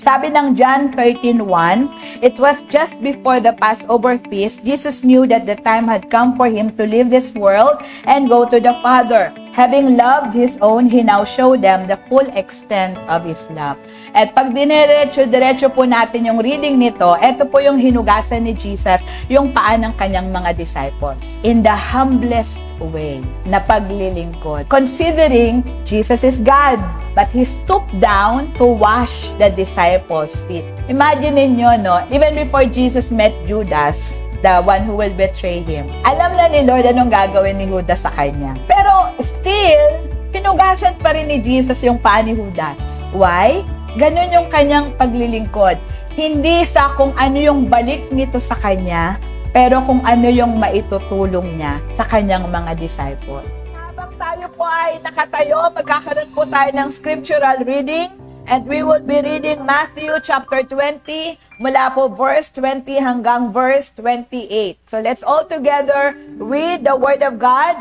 Sabi ng John 13:1, it was just before the Passover feast. Jesus knew that the time had come for him to leave this world and go to the Father. Having loved his own, he now showed them the full extent of his love. At pag dinerecho po natin yung reading nito, ito po yung hinugasan ni Jesus, yung paa ng kanyang mga disciples. In the humblest way, na paglilingkod. Considering Jesus is God, but he stooped down to wash the disciples' feet. Imagine niyo, no? Even before Jesus met Judas, the one who will betray him, alam na ni Lord anong gagawin ni Judas sa kanya. Pero still, pinugasan pa rin ni Jesus yung paa ni Judas. Why? Ganun yung kanyang paglilingkod. Hindi sa kung ano yung balik nito sa kanya, pero kung ano yung maitutulong niya sa kanyang mga disciple. Habang tayo po ay nakatayo, magkakaroon po tayo ng scriptural reading, and we will be reading Matthew chapter 20, mula po verse 20 hanggang verse 28. So let's all together read the Word of God.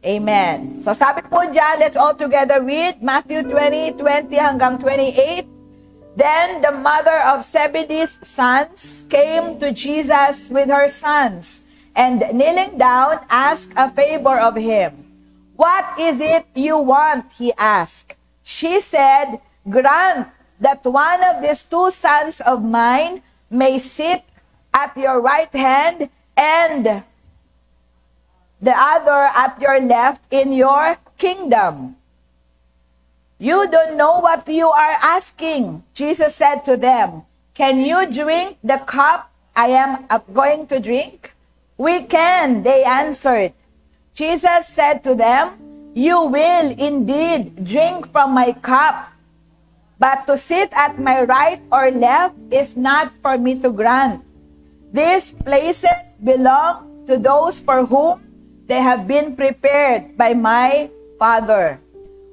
Amen. So sabi po dyan, let's all together read Matthew 20, 20 hanggang 28. Then the mother of Zebedee's sons came to Jesus with her sons, and kneeling down, asked a favor of him. What is it you want? He asked. She said, grant that one of these two sons of mine may sit at your right hand and the other at your left in your kingdom. You don't know what you are asking. Jesus said to them, can you drink the cup I am going to drink? We can, they answered. Jesus said to them, you will indeed drink from my cup, but to sit at my right or left is not for me to grant. These places belong to those for whom they have been prepared by my Father.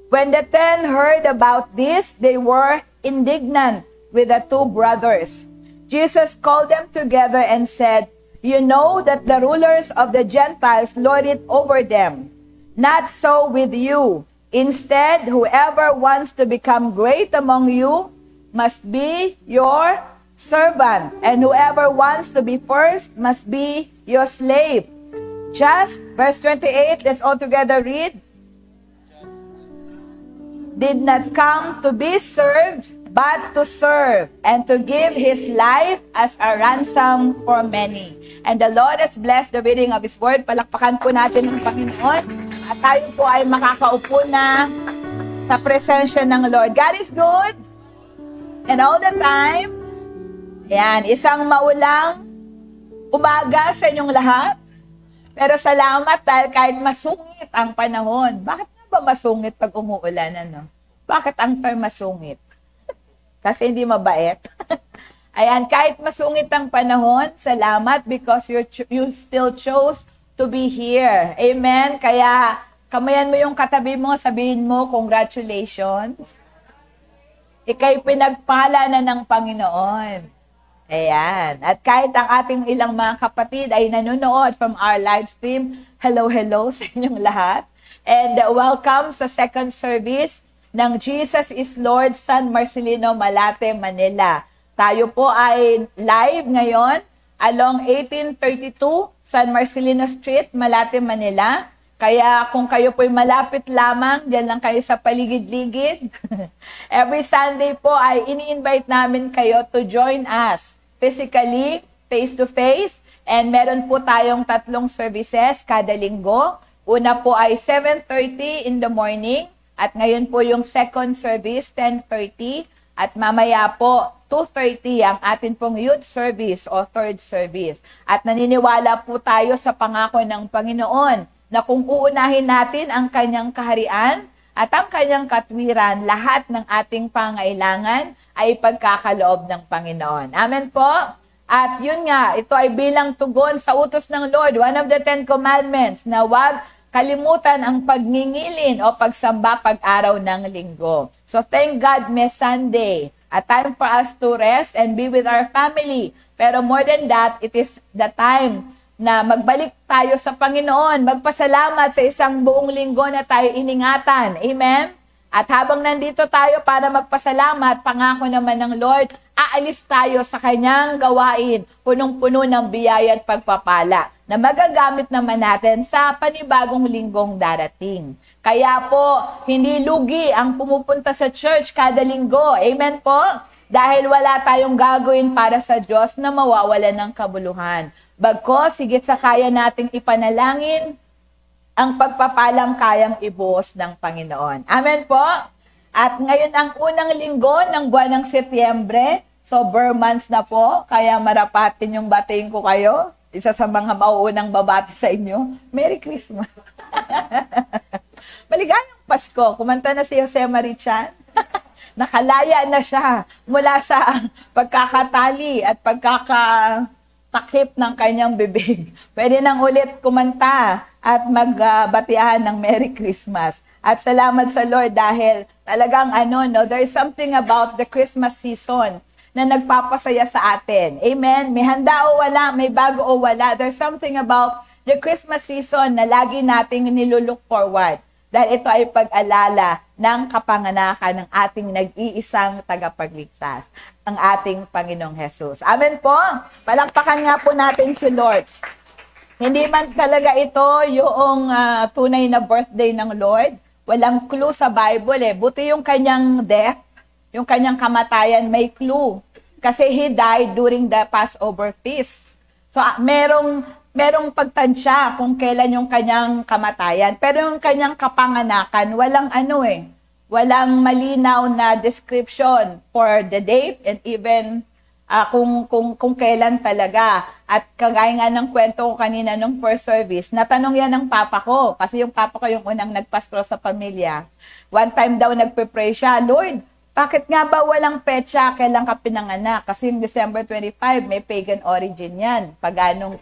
When the 10 heard about this, they were indignant with the two brothers. Jesus called them together and said, you know that the rulers of the Gentiles lord it over them. Not so with you. Instead, whoever wants to become great among you must be your servant, and whoever wants to be first must be your slave. Just, verse 28, let's all together read. Did not come to be served, but to serve, and to give his life as a ransom for many. And the Lord has blessed the reading of his word. Palakpakan po natin ng Panginoon. At tayo po ay makakaupo na sa presensya ng Lord. God is good. And all the time. Ayan, isang maulang umaga sa inyong lahat. Pero salamat dahil kahit masungit ang panahon. Bakit nga ba masungit pag umuulan? Ano? Bakit ang term masungit? Kasi hindi mabait. Ayan, kahit masungit ang panahon, salamat because you still chose to be here. Amen? Kaya, kamayan mo yung katabi mo, sabihin mo, congratulations. Ika'y pinagpala na ng Panginoon. Ayan. At kahit ang ating ilang mga kapatid ay nanonood from our live stream, hello, hello sa inyong lahat. And welcome sa second service ng Jesus is Lord, San Marcelino, Malate, Manila. Tayo po ay live ngayon along 1832 San Marcelino Street, Malate, Manila. Kaya kung kayo po'y malapit lamang, diyan lang kayo sa paligid-ligid. Every Sunday po ay ini-invite namin kayo to join us physically, face-to-face. And meron po tayong 3 services kada linggo. Una po ay 7:30 in the morning. At ngayon po yung second service, 10:30. At mamaya po, 2:30 ang atin pong youth service o third service. At naniniwala po tayo sa pangako ng Panginoon na kung uunahin natin ang kanyang kaharian at ang kanyang katwiran, lahat ng ating pangailangan ay pagkakaloob ng Panginoon. Amen po? At yun nga, ito ay bilang tugon sa utos ng Lord, one of the 10 commandments, na huwag kalimutan ang pagngingilin o pagsamba pag-araw ng linggo. So thank God may Sunday, a time for us to rest and be with our family. Pero more than that, it is the time na magbalik tayo sa Panginoon, magpasalamat sa isang buong linggo na tayo iningatan. Amen? At habang nandito tayo para magpasalamat, pangako naman ng Lord, aalis tayo sa kanyang gawain, punong-puno ng biyaya at pagpapala na magagamit naman natin sa panibagong linggong darating. Kaya po, hindi lugi ang pumupunta sa church kada linggo. Amen po? Dahil wala tayong gagawin para sa Diyos na mawawalan ng kabuluhan. Bagkus, sigit sa kaya nating ipanalangin, ang pagpapalang kayang ibuhos ng Panginoon. Amen po? At ngayon ang unang linggo ng buwan ng Setyembre, so months na po, kaya marapatin yung batiin ko kayo. Isa sa mga mauunang babati sa inyo, Merry Christmas! Maligayang Pasko, kumanta na si Jose Marichan. Nakalaya na siya mula sa pagkakatali at pagkakatakip ng kanyang bibig. Pwede nang ulit kumanta at magbatihan ng Merry Christmas. At salamat sa Lord dahil talagang there is something about the Christmas season na nagpapasaya sa atin. Amen? May handa o wala, may bago o wala. There's something about the Christmas season na lagi nating nilulook forward. Dahil ito ay pag-alala ng kapanganakan ng ating nag-iisang tagapagligtas, ang ating Panginoong Jesus. Amen po? Palakpakan nga po natin si Lord. Hindi man talaga ito yung tunay na birthday ng Lord. Walang clue sa Bible eh. Buti yung kanyang death, yung kanyang kamatayan, may clue. Kasi He died during the Passover feast. So merong pagtansya kung kailan yung kanyang kamatayan. Pero yung kanyang kapanganakan, walang malinaw na description for the date and even kung kailan talaga. At kagaya nga ng kwento ko kanina nung first service, natanong yan ng papa ko. Kasi yung papa ko yung unang nagpastro sa pamilya. One time daw nagpe-pray siya, Lord, bakit nga ba walang petsa kailan ka pinanganak? Kasi yung December 25, may pagan origin yan. Paganong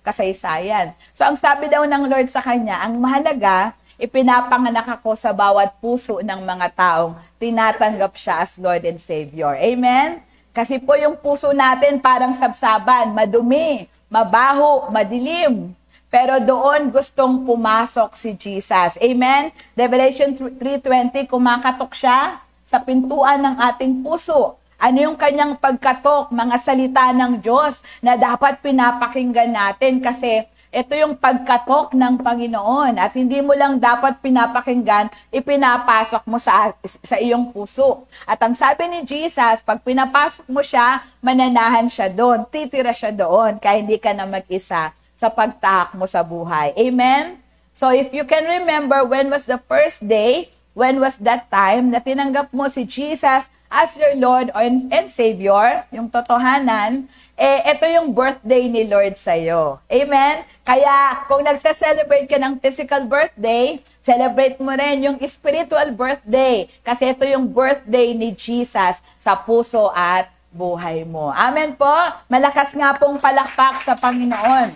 kasaysayan. So ang sabi daw ng Lord sa kanya, ang mahalaga, ipinapanganak ako sa bawat puso ng mga taong tinatanggap siya as Lord and Savior. Amen? Kasi po yung puso natin parang sabsaban, madumi, mabaho, madilim. Pero doon gustong pumasok si Jesus. Amen? Revelation 3:20, kumakatok siya sa pintuan ng ating puso. Ano yung kanyang pagkatok, mga salita ng Diyos na dapat pinapakinggan natin kasi ito yung pagkatok ng Panginoon at hindi mo lang dapat pinapakinggan, ipinapasok mo sa iyong puso. At ang sabi ni Jesus, pag pinapasok mo siya, mananahan siya doon, titira siya doon, kaya hindi ka na mag-isa sa pagtahak mo sa buhay. Amen? So if you can remember when was the first day, when was that time na tinanggap mo si Jesus as your Lord and Savior, yung totohanan, ito yung birthday ni Lord sa'yo. Amen? Kaya kung nagsa-celebrate ka ng physical birthday, celebrate mo rin yung spiritual birthday. Kasi ito yung birthday ni Jesus sa puso at buhay mo. Amen po? Malakas nga pong palakpak sa Panginoon.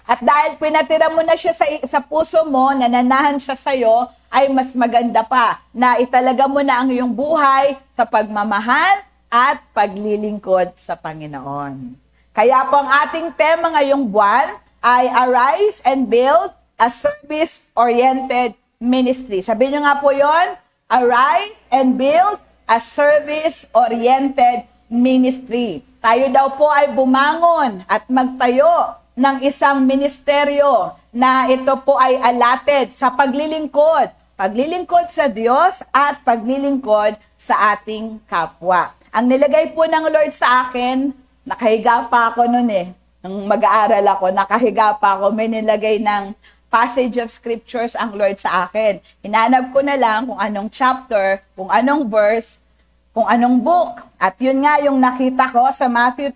At dahil pinatira mo na siya sa puso mo, nananahan siya sa'yo, ay mas maganda pa na italaga mo na ang iyong buhay sa pagmamahal at paglilingkod sa Panginoon. Kaya po ang ating tema ngayong buwan ay Arise and Build a Service-Oriented Ministry. Sabihin nyo nga po yon, Arise and Build a Service-Oriented Ministry. Tayo daw po ay bumangon at magtayo ng isang ministeryo na ito po ay allotted sa paglilingkod. Paglilingkod sa Diyos at paglilingkod sa ating kapwa. Ang nilagay po ng Lord sa akin, nakahiga pa ako noon nung mag-aaral ako, nakahiga pa ako, may nilagay ng passage of scriptures ang Lord sa akin. Hinanap ko na lang kung anong chapter, kung anong verse, kung anong book. At yun nga yung nakita ko sa Matthew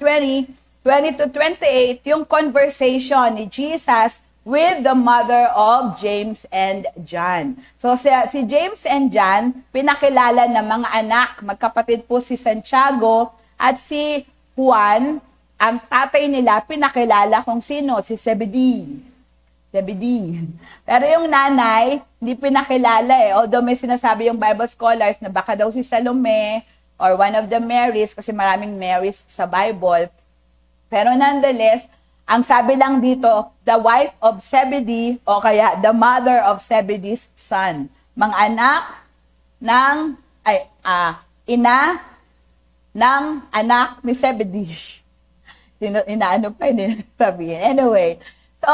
20-28, yung conversation ni Jesus with the mother of James and John. So si James and John, pinakilala ng mga anak, magkapatid po si Santiago at si Juan. Ang tatay nila, pinakilala kung sino, si Zebedee. Pero yung nanay, hindi pinakilala Although may sinasabi yung Bible scholars na baka daw si Salome or one of the Marys, kasi maraming Marys sa Bible. Pero nonetheless, ang sabi lang dito, the wife of Zebedee o kaya the mother of Zebedee's son. Mga anak ng, ina ng anak ni Zebedee. Inaano pa yun sabihin. Anyway, so,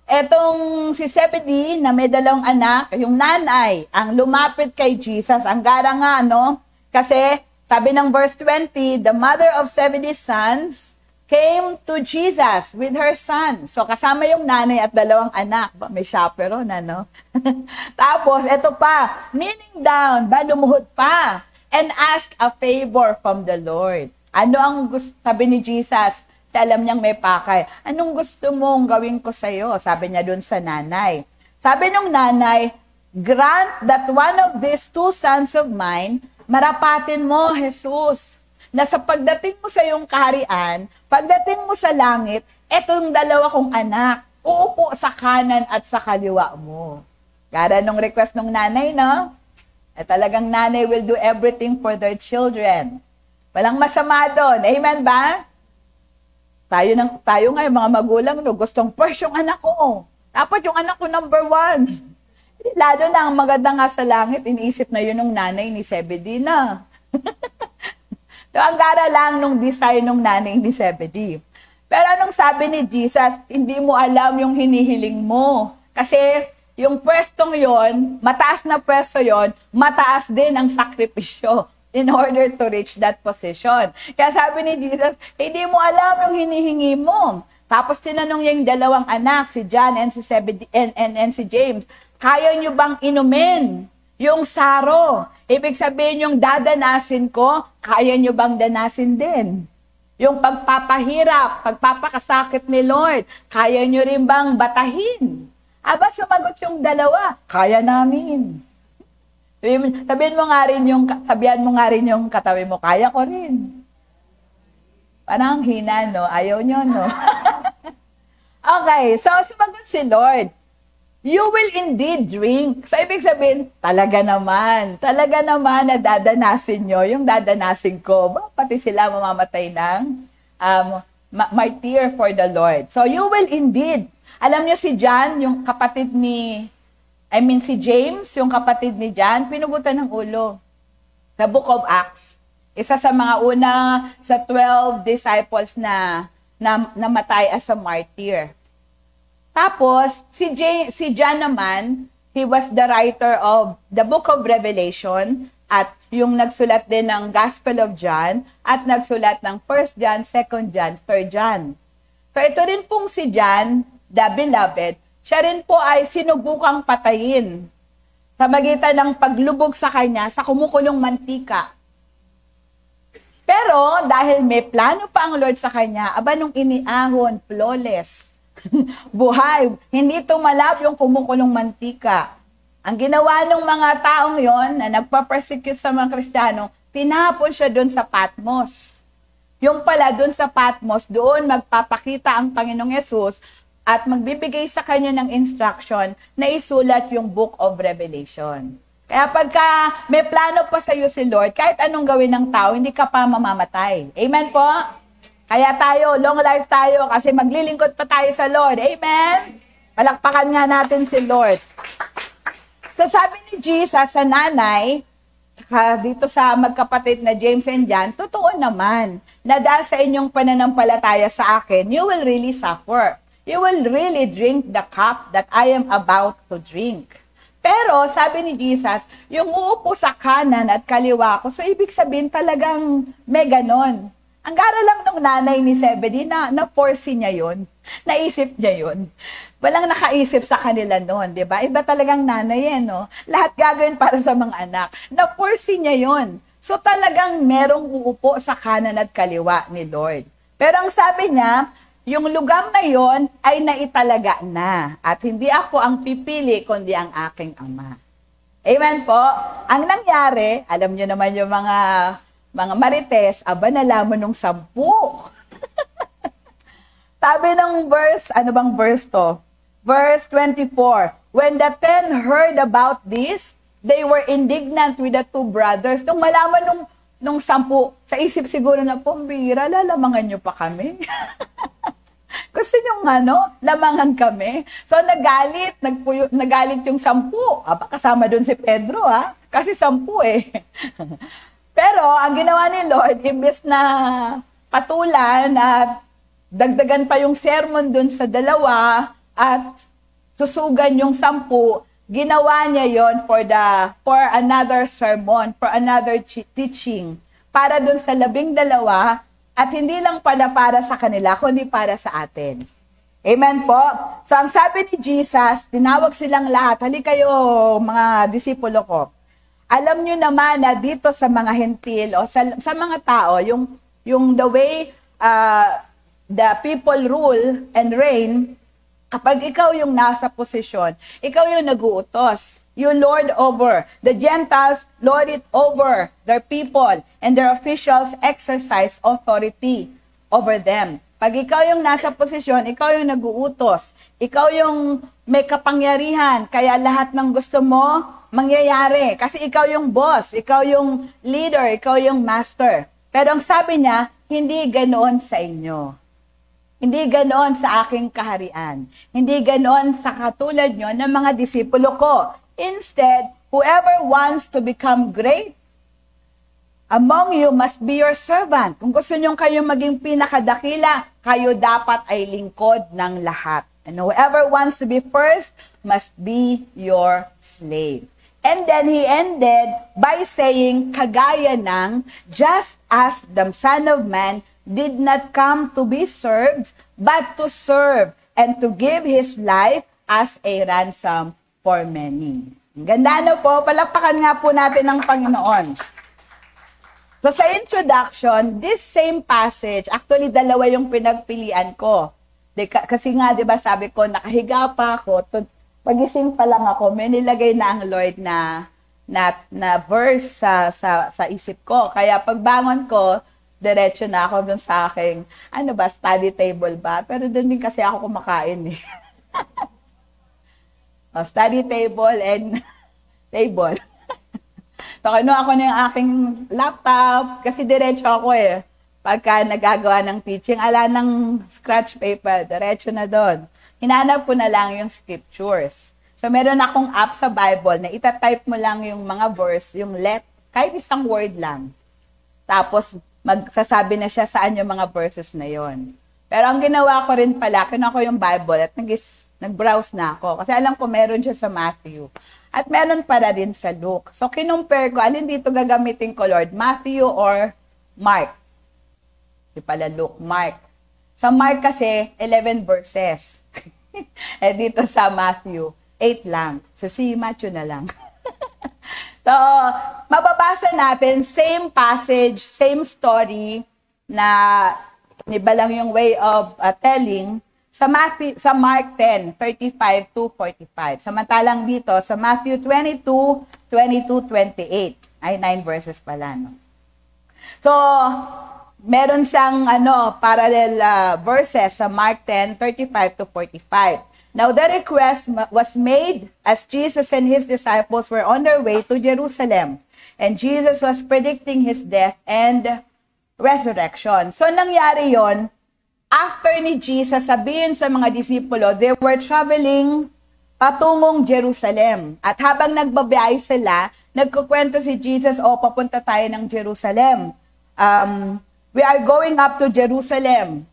etong si Zebedee na may dalawang anak, yung nanay, ang lumapit kay Jesus. Ang gara nga, no? Kasi, sabi ng verse 20, the mother of Zebedee's sons came to Jesus with her son. So, kasama yung nanay at dalawang anak. May chaperone, ano? Tapos, eto pa, kneeling down, lumuhod pa, and ask a favor from the Lord. Ano ang gusto, sabi ni Jesus? Alam niyang may pakay. Anong gusto mong gawin ko sa'yo? Sabi niya dun sa nanay. Sabi nung nanay, grant that one of these two sons of mine, marapatin mo, Jesus, na sa pagdating mo sa iyong kaharian, pagdating mo sa langit, etong dalawa kong anak, uupo sa kanan at sa kaliwa mo. Gara nung request ng nanay, no? Talagang nanay will do everything for their children. Walang masama doon. Amen ba? Tayo nga, yung mga magulang, no, gustong first yung anak ko. Dapat yung anak ko number 1. Lalo na ang maganda nga sa langit, iniisip na yun ng nanay ni Zebedee na. So, ang gara lang nung desire nung nanay ni Zebedee. Pero anong sabi ni Jesus, hindi mo alam yung hinihiling mo. Kasi yung pwestong yon, mataas na pwesto yon, mataas din ang sakripisyo in order to reach that position. Kaya sabi ni Jesus, hindi mo alam yung hinihingi mo. Tapos tinanong niya yung dalawang anak, si John and si Zebedee and si James, kaya nyo bang inumin yung saro? Ibig sabihin yung dadanasin ko, kaya nyo bang danasin din? Yung pagpapahirap, pagpapakasakit ni Lord, kaya nyo rin bang batahin? Aba, sumagot yung dalawa, kaya namin. Sabihan mo nga rin yung katabi mo, kaya ko rin. Parang hina, no? Ayaw nyo, no? Okay, so sumagot si Lord, you will indeed drink. So, ibig sabihin, talaga naman na dadanasin nyo, yung dadanasin ko. Pati sila mamamatay ng martyr for the Lord. So, you will indeed. Alam nyo si John, yung kapatid si James, yung kapatid ni John, pinugutan ng ulo. Sa Book of Acts. Isa sa mga una sa 12 disciples na namatay as a martyr. Tapos, si John naman, he was the writer of the Book of Revelation at yung nagsulat din ng Gospel of John at nagsulat ng 1 John, 2 John, 3 John. So, ito rin pong si John, the beloved, siya rin po ay sinubukang patayin sa magitan ng paglubog sa kanya sa kumukulong mantika. Pero dahil may plano pa ang Lord sa kanya, nung iniahon, flawless, buhay, hindi tumalab yung kumukulong mantika. Ang ginawa ng mga taong yon na nagpa-persecute sa mga Kristiyano, tinapon siya doon sa Patmos. Yung pala doon sa Patmos, doon magpapakita ang Panginoong Yesus at magbibigay sa kanya ng instruction na isulat yung Book of Revelation. Kaya pagka may plano pa sa iyo si Lord, kahit anong gawin ng tao, hindi ka pa mamamatay. Amen po? Kaya tayo, long life tayo, kasi maglilingkod pa tayo sa Lord. Amen? Palakpakan nga natin si Lord. So sabi ni Jesus sa nanay, saka dito sa magkapatid na James and John, totoo naman, na dahil sa inyong pananampalataya sa akin, you will really suffer. You will really drink the cup that I am about to drink. Pero, sabi ni Jesus, yung uupo sa kanan at kaliwa ko, so ibig sabihin talagang may ganon. Ang gara lang nung nanay ni Zebedee, na-foresee niya yun. Naisip niya yun. Walang nakaisip sa kanila noon, di ba? Iba talagang nanay no? Lahat gagawin para sa mga anak. Na-foresee niya yun. So talagang merong uupo sa kanan at kaliwa ni Lord. Pero ang sabi niya, yung lugar na yon ay naitalaga na. At hindi ako ang pipili, kundi ang aking Ama. Amen po? Ang nangyari, alam niyo naman yung mga marites, nalaman nung 10. Sabi ng verse, ano bang verse to? Verse 24. When the 10 heard about this, they were indignant with the 2 brothers. Nung malaman nung 10, sa isip siguro na, pambira, lalamangan niyo pa kami. Gusto nyo lamangan kami. So nagalit yung 10. Kasama doon si Pedro kasi 10 eh. Pero ang ginawa ni Lord, imbes na patulan at dagdagan pa yung sermon doon sa 2 at susugan yung 10, ginawa niya yon for another sermon, for another teaching, para doon sa 12, at hindi lang pala para sa kanila, kundi para sa atin. Amen po? So, ang sabi ni Jesus, tinawag silang lahat, halika kayo mga disipulo ko. Alam nyo naman na dito sa mga hentil, o sa mga tao, yung the way the people rule and reign, kapag ikaw yung nasa posisyon, ikaw yung nag-uutos. You lord over. The Gentiles lord it over their people, and their officials exercise authority over them. Pag ikaw yung nasa posisyon, ikaw yung nag-uutos. Ikaw yung may kapangyarihan, kaya lahat ng gusto mo, mangyayari. Kasi ikaw yung boss, ikaw yung leader, ikaw yung master. Pero ang sabi niya, hindi ganoon sa inyo. Hindi ganoon sa aking kaharian. Hindi ganoon sa katulad nyo ng mga disipulo ko. Instead, whoever wants to become great among you must be your servant. Kung gusto nyo kayong maging pinakadakila, kayo dapat ay lingkod ng lahat. And whoever wants to be first must be your slave. And then he ended by saying, kagaya ng, just as the Son of Man did not come to be served, but to serve and to give his life as a ransom for many. Ganda po, palakpakan nga po natin ng Panginoon. So sa introduction, this same passage, actually 2 yung pinagpilian ko. Kasi nga, di ba sabi ko, nakahiga pa ako, pagising pa lang ako, may nilagay na ang Lord na verse sa isip ko. Kaya pagbangon ko, diretso na ako dun sa aking, study table ba? Pero dun din kasi ako kumakain eh. Study table and table. So, ako na yung aking laptop, kasi diretso ako eh. Pagka nagagawa ng teaching, ala ng scratch paper, diretso na doon. Hinanap ko na lang yung scriptures. So, meron akong app sa Bible na itatype mo lang yung mga verse, yung kahit isang word lang. Tapos, magsasabi na siya saan yung mga verses na yon. Pero ang ginawa ko rin pala, kinuha ko yung Bible at nag-browse na ako. Kasi alam ko meron siya sa Matthew. At meron para din sa Luke. So, kinumpare ko, alin dito gagamitin ko, Lord? Matthew or Mark? Di pala Luke, Mark. Sa Mark kasi, 11 verses. Dito sa Matthew, 8 lang. So, si Matthew na lang. So, mababasa natin, same passage, same story, na iba lang yung way of telling, sa Mark 10, 35 to 45. Samantalang dito, sa Matthew 22, 22, 28. Ay, 9 verses pala, no? So, meron siyang parallel verses sa Mark 10, 35 to 45. Now, the request was made as Jesus and his disciples were on their way to Jerusalem. And Jesus was predicting his death and resurrection. So, nangyari yon after ni Jesus sabihin sa mga disipulo, they were traveling patungong Jerusalem. At habang nagbabiyahe sila, nagkukwento si Jesus, papunta tayo ng Jerusalem. We are going up to Jerusalem.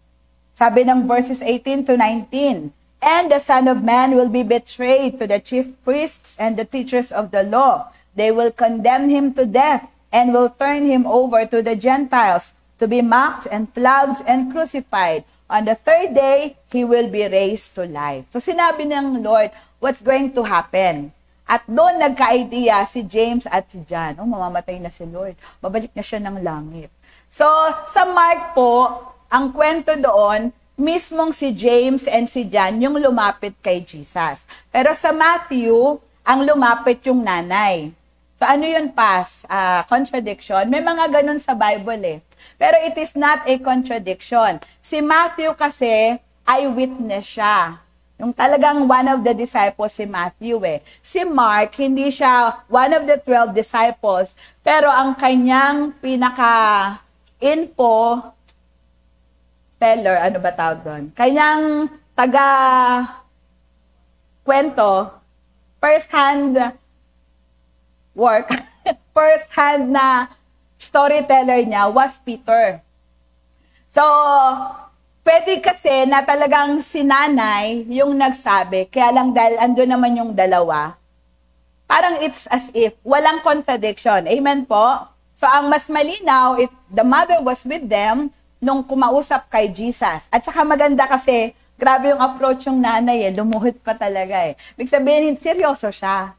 Sabi ng verses 18 to 19. And the Son of Man will be betrayed to the chief priests and the teachers of the law. They will condemn him to death and will turn him over to the Gentiles to be mocked and flogged and crucified. On the third day, he will be raised to life. So sinabi ng Lord, what's going to happen? At doon nagka-idea si James at si John. Mamamatay na si Lord. Babalik na siya ng langit. So sa Mark po, ang kwento doon, mismong si James and si John yung lumapit kay Jesus. Pero sa Matthew, ang lumapit yung nanay. So ano yun, contradiction? May mga ganun sa Bible eh. Pero it is not a contradiction. Si Matthew kasi, eyewitness siya. Yung talagang one of the disciples si Matthew eh. Si Mark, hindi siya one of the 12 disciples, pero ang kanyang pinaka-info, teller, ano ba tawag doon? Kanyang kwento, first-hand work, first-hand na storyteller niya was Peter. So, pwede kasi na talagang si nanay yung nagsabi, kaya lang dahil ando naman yung dalawa, parang it's as if, walang contradiction. Amen po? So, ang mas malinaw, the mother was with them nung kumausap kay Jesus. At saka maganda kasi, grabe yung approach yung nanay lumuhod pa talaga Ibig sabihin, seryoso siya.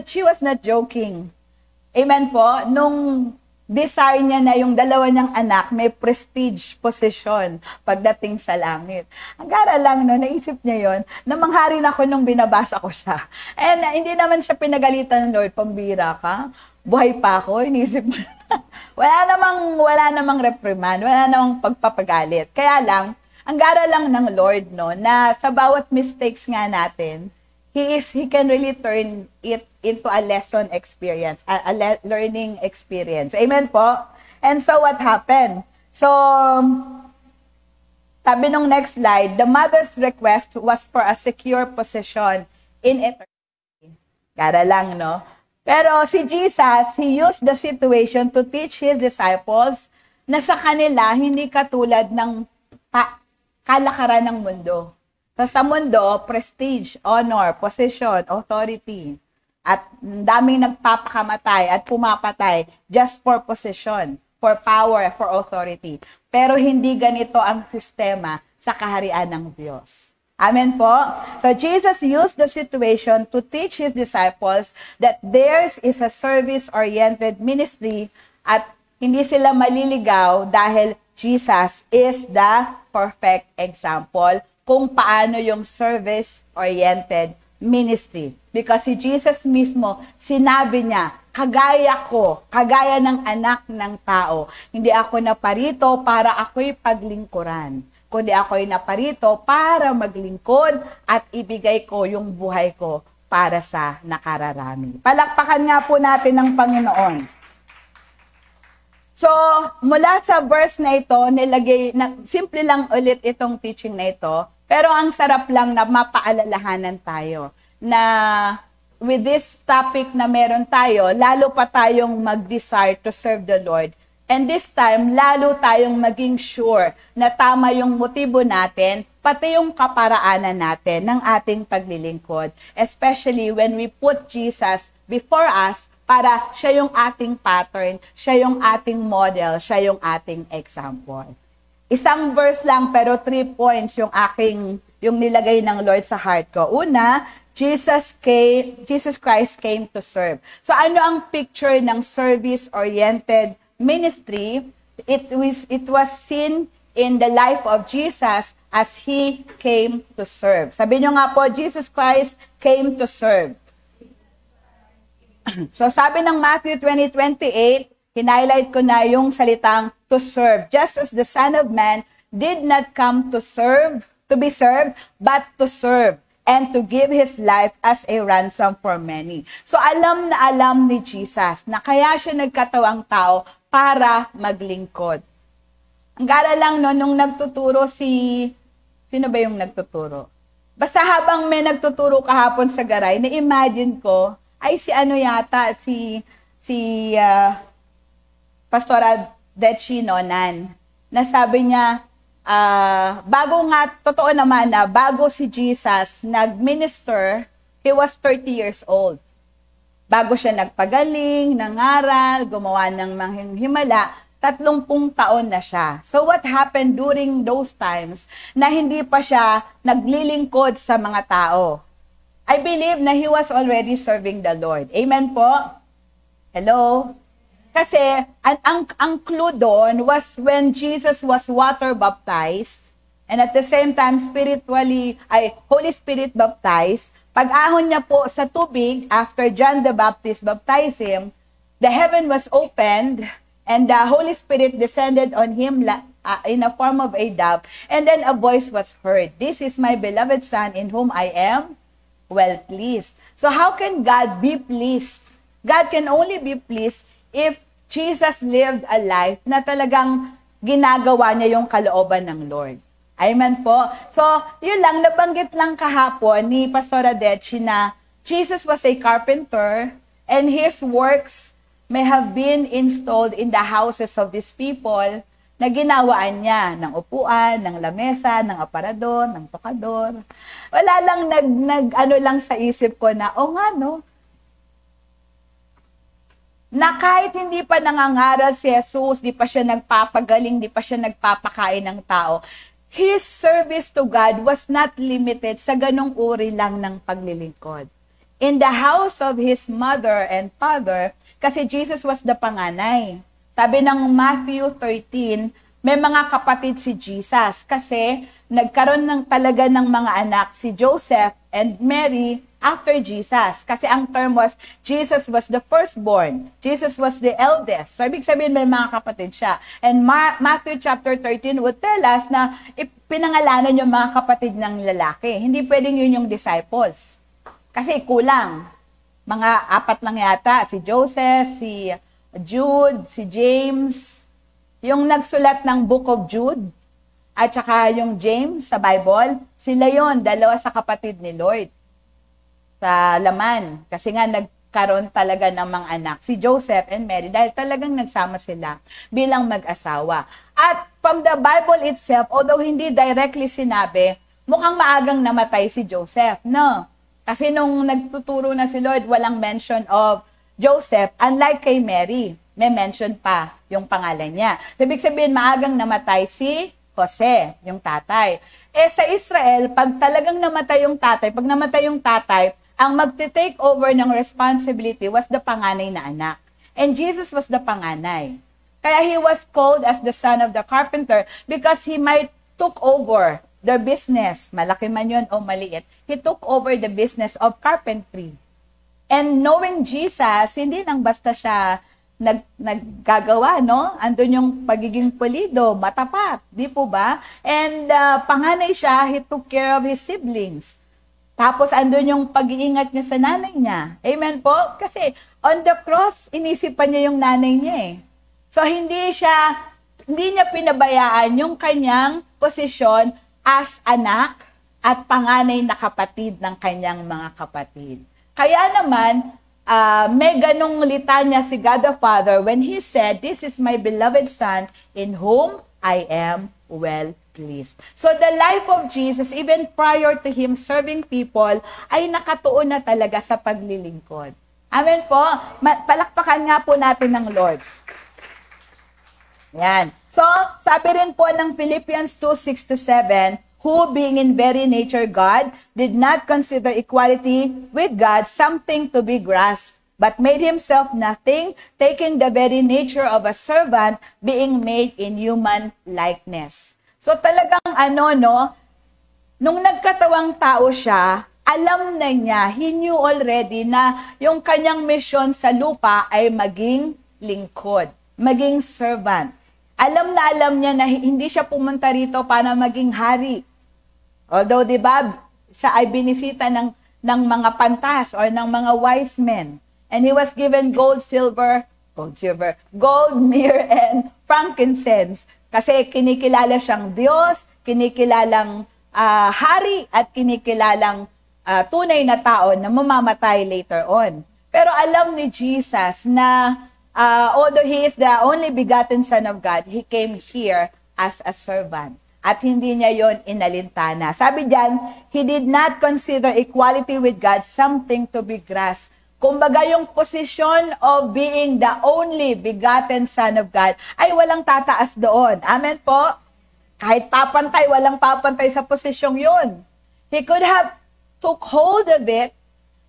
She was not joking. Amen po? Nung desire niya na yung dalawa niyang anak may prestige position pagdating sa langit. Ang gara lang, naisip niya yon na mangharin ako nung binabasa ko siya. And hindi naman siya pinagalitan ng Lord, pambira ka, buhay pa ako, inisip mo wala namang reprimand, wala namang pagpapagalit. Kaya lang, ang gara lang ng Lord, na sa bawat mistakes nga natin, He can really turn it into a lesson experience, a learning experience. Amen po? And so what happened? So, sabi nung next slide, the mother's request was for a secure position in eternity. Gara lang, Pero si Jesus, He used the situation to teach His disciples na sa kanila, hindi katulad ng kalakaran ng mundo. So, sa mundo, prestige, honor, position, authority, at daming nagpapakamatay at pumapatay just for position, for power, for authority. Pero hindi ganito ang sistema sa kaharian ng Diyos. Amen po? So, Jesus used the situation to teach His disciples that theirs is a service-oriented ministry at hindi sila maliligaw dahil Jesus is the perfect example kung paano yung service-oriented ministry. Because si Jesus mismo, sinabi niya, kagaya ng anak ng tao, hindi ako naparito para ako'y paglingkuran, kundi ako'y naparito para maglingkod at ibigay ko yung buhay ko para sa nakararami. Palakpakan nga po natin ng Panginoon. So, mula sa verse na ito, simple lang ulit itong teaching na ito, pero ang sarap lang na mapaalalahanan tayo na with this topic na meron tayo, lalo pa tayong mag-desire to serve the Lord. And this time, lalo tayong maging sure na tama yung motibo natin, pati yung kaparaanan natin ng ating paglilingkod. Especially when we put Jesus before us para siya yung ating pattern, siya yung ating model, siya yung ating example. Isang verse lang pero 3 points yung nilagay ng Lord sa heart ko. Una, Jesus Christ came to serve. So ano ang picture ng service-oriented ministry? It was seen in the life of Jesus as He came to serve. Sabi nyo nga po, Jesus Christ came to serve. So sabi ng Matthew 20:28, hinighlight ko na yung salitang to serve. Just as the Son of Man did not come to be served, but to serve and to give His life as a ransom for many. So alam na alam ni Jesus na kaya siya nagkatawang tao para maglingkod. Ang gara lang nung nagtuturo sino ba yung nagtuturo? Basta habang may nagtuturo kahapon sa Garay, na-imagine ko, ay si Pastora Dechi Nonan, na sabi niya, totoo naman na bago si Jesus nag-minister, He was 30 years old. Bago siya nagpagaling, nangaral, gumawa ng mga himala, 30 taon na siya. So what happened during those times na hindi pa siya naglilingkod sa mga tao? I believe na He was already serving the Lord. Amen po? Hello? Kasi, ang clue doon was when Jesus was water baptized and at the same time Holy Spirit baptized. Pag-ahon niya po sa tubig, after John the Baptist baptized Him, the heaven was opened and the Holy Spirit descended on Him in a form of a dove. And then a voice was heard, "This is my beloved Son in whom I am well pleased." So how can God be pleased? God can only be pleased if Jesus lived a life na talagang ginagawa niya yung kalooban ng Lord. Amen po. So, yun lang, nabanggit lang kahapon ni Pastora Dechi na Jesus was a carpenter and his works may have been installed in the houses of these people na ginawaan niya ng upuan, ng lamesa, ng aparador, ng tokador. Wala lang ano lang sa isip ko na, nga no, na kahit hindi pa nangangaral si Jesus, di pa siya nagpapagaling, di pa siya nagpapakain ng tao, his service to God was not limited sa ganong uri lang ng paglilingkod. In the house of his mother and father, kasi Jesus was the panganay. Sabi ng Matthew 13, may mga kapatid si Jesus kasi nagkaroon talaga ng mga anak si Joseph and Mary after Jesus. Kasi ang term was, Jesus was the firstborn. Jesus was the eldest. So, ibig sabihin may mga kapatid siya. And Matthew chapter 13 would tell us na pinangalanan yung mga kapatid ng lalaki. Hindi pwedeng yun yung disciples. Kasi kulang. Mga 4 lang yata. Si Joseph, si Jude, si James, yung nagsulat ng Book of Jude, at saka yung James sa Bible, sila yon, 2 sa kapatid ni Lloyd sa laman. Kasi nga nagkaroon talaga ng mga anak, si Joseph and Mary, dahil talagang nagsama sila bilang mag-asawa. At from the Bible itself, although hindi directly sinabi, mukhang maagang namatay si Joseph, no? Kasi nung nagtuturo na si Lloyd, walang mention of Joseph, unlike kay Mary, may mention pa yung pangalan niya. So, ibig sabihin, maagang namatay si Jose, yung tatay. Sa Israel, pag talagang namatay yung tatay, pag namatay yung tatay, ang magte-take over ng responsibility was the panganay na anak. And Jesus was the panganay. Kaya he was called as the son of the carpenter because he might took over their business. Malaki man yun o maliit. He took over the business of carpentry. And knowing Jesus, hindi lang basta siya naggagawa, no? Andun yung pagiging pulido, matapat, di po ba? And panganay siya, he took care of his siblings. Tapos andun yung pag-iingat niya sa nanay niya. Amen po? Kasi on the cross, inisipan niya yung nanay niya eh. So hindi niya pinabayaan yung kanyang posisyon as anak at panganay na kapatid ng kanyang mga kapatid. Kaya naman, may ganong litanya si God the Father when He said, "This is my beloved Son, in whom I am well pleased." So the life of Jesus, even prior to Him serving people, ay nakatuon na talaga sa paglilingkod. Amen po? Palakpakan nga po natin ng Lord. Yan. So, sabi rin po ng Philippians 2:6-7, who being in very nature God, did not consider equality with God something to be grasped, but made himself nothing, taking the very nature of a servant, being made in human likeness. So talagang nung nagkatawang tao siya, alam na niya, he knew already na yung kanyang mission sa lupa ay maging lingkod, maging servant. Alam niya na hindi siya pumunta rito para maging hari. Although, di ba, siya ay binisita ng mga pantas or ng mga wise men. And he was given gold, myrrh, and frankincense. Kasi kinikilala siyang Diyos, kinikilalang hari, at kinikilalang tunay na tao na mamamatay later on. Pero alam ni Jesus na although He is the only begotten Son of God, He came here as a servant. At hindi niya yon inalintana. Sabi diyan, He did not consider equality with God something to be grasped. Kumbaga yung position of being the only begotten Son of God ay walang tataas doon. Amen po? Kahit papantay, walang papantay sa posisyong yun. He could have took hold of it.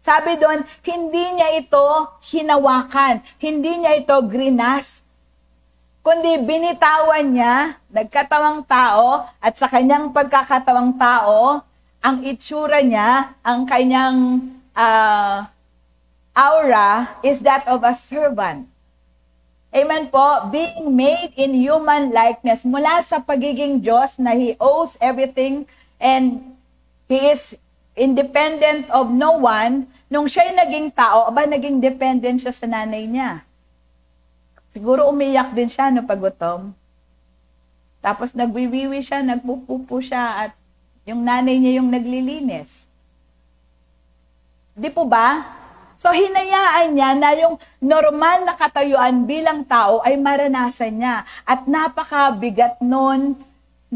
Sabi doon, hindi niya ito hinawakan. Hindi niya ito grinasp. Kundi binitawan niya, nagkatawang tao, at sa kanyang pagkakatawang tao, ang itsura niya, ang kanyang aura is that of a servant. Amen po? Being made in human likeness, mula sa pagiging Diyos na He owes everything and He is independent of no one. Nung siya'y naging tao, naging dependent siya sa nanay niya. Siguro umiyak din siya no pagutom. Tapos nagwiwiwi siya, nagpupupo siya, at yung nanay niya yung naglilinis. Di po ba? So, hinayaan niya na yung normal na katayuan bilang tao ay maranasan niya. At napakabigat nun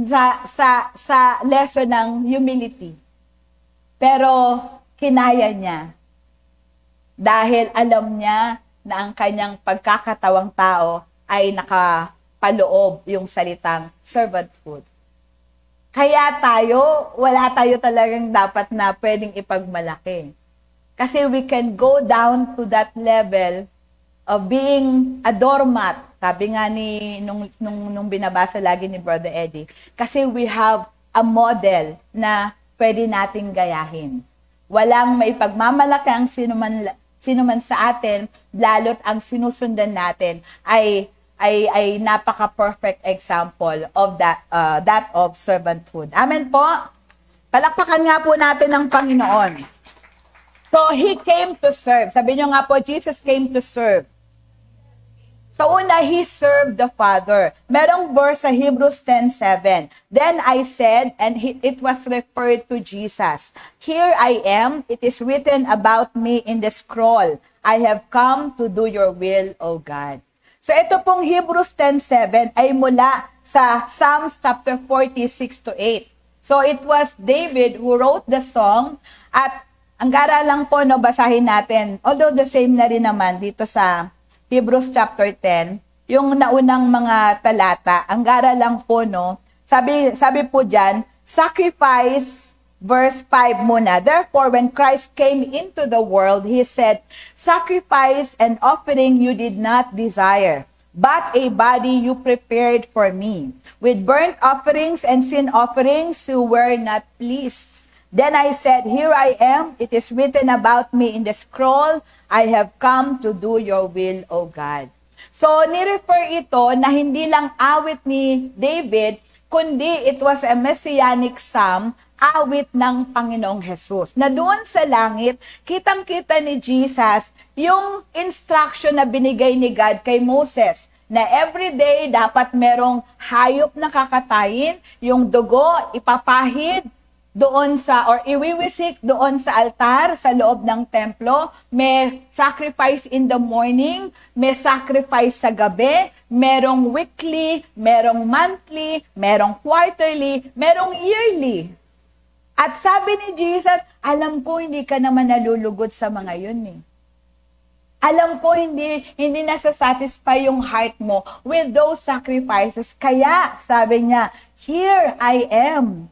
sa lesson ng humility. Pero, kinaya niya. Dahil alam niya na ang kanyang pagkakatawang tao ay nakapaloob yung salitang servanthood. Kaya tayo, wala tayo talagang dapat na pwedeng ipagmalaki. Kasi we can go down to that level of being a doormat. Sabi nga nung binabasa lagi ni Brother Eddie. Kasi we have a model na pwede nating gayahin. Walang may pagmamalaki ang sino man sa atin, lalo't ang sinusundan natin ay napaka-perfect example of that of servanthood. Amen po? Palakpakan nga po natin ang Panginoon. So, He came to serve. Sabi nyo nga po, Jesus came to serve. So, una, He served the Father. Merong verse sa Hebrews 10:7. Then I said, and it was referred to Jesus. Here I am, it is written about me in the scroll. I have come to do your will, O God. So, ito pong Hebrews 10:7 ay mula sa Psalms chapter 46-8. So, it was David who wrote the song, at ang gara lang po, no, basahin natin. Although the same na rin naman dito sa Hebrews chapter 10, yung naunang mga talata, ang gara lang po, no, sabi po dyan, sacrifice, verse 5 muna. Therefore, when Christ came into the world, He said, sacrifice and offering you did not desire, but a body you prepared for me. With burnt offerings and sin offerings you were not pleased. Then I said, here I am, it is written about me in the scroll, I have come to do your will, O God. So, nirefer ito na hindi lang awit ni David, kundi it was a messianic psalm, awit ng Panginoong Jesus. Na doon sa langit, kitang-kita ni Jesus yung instruction na binigay ni God kay Moses, na everyday dapat merong hayop na kakatayin, yung dugo ipapahid, doon sa, or iwiwisik doon sa altar, sa loob ng templo, may sacrifice in the morning, may sacrifice sa gabi, merong weekly, merong monthly, merong quarterly, merong yearly. At sabi ni Jesus, alam ko hindi ka naman nalulugod sa mga yun eh. Alam ko hindi nasasatisfy yung heart mo with those sacrifices. Kaya, sabi niya, here I am.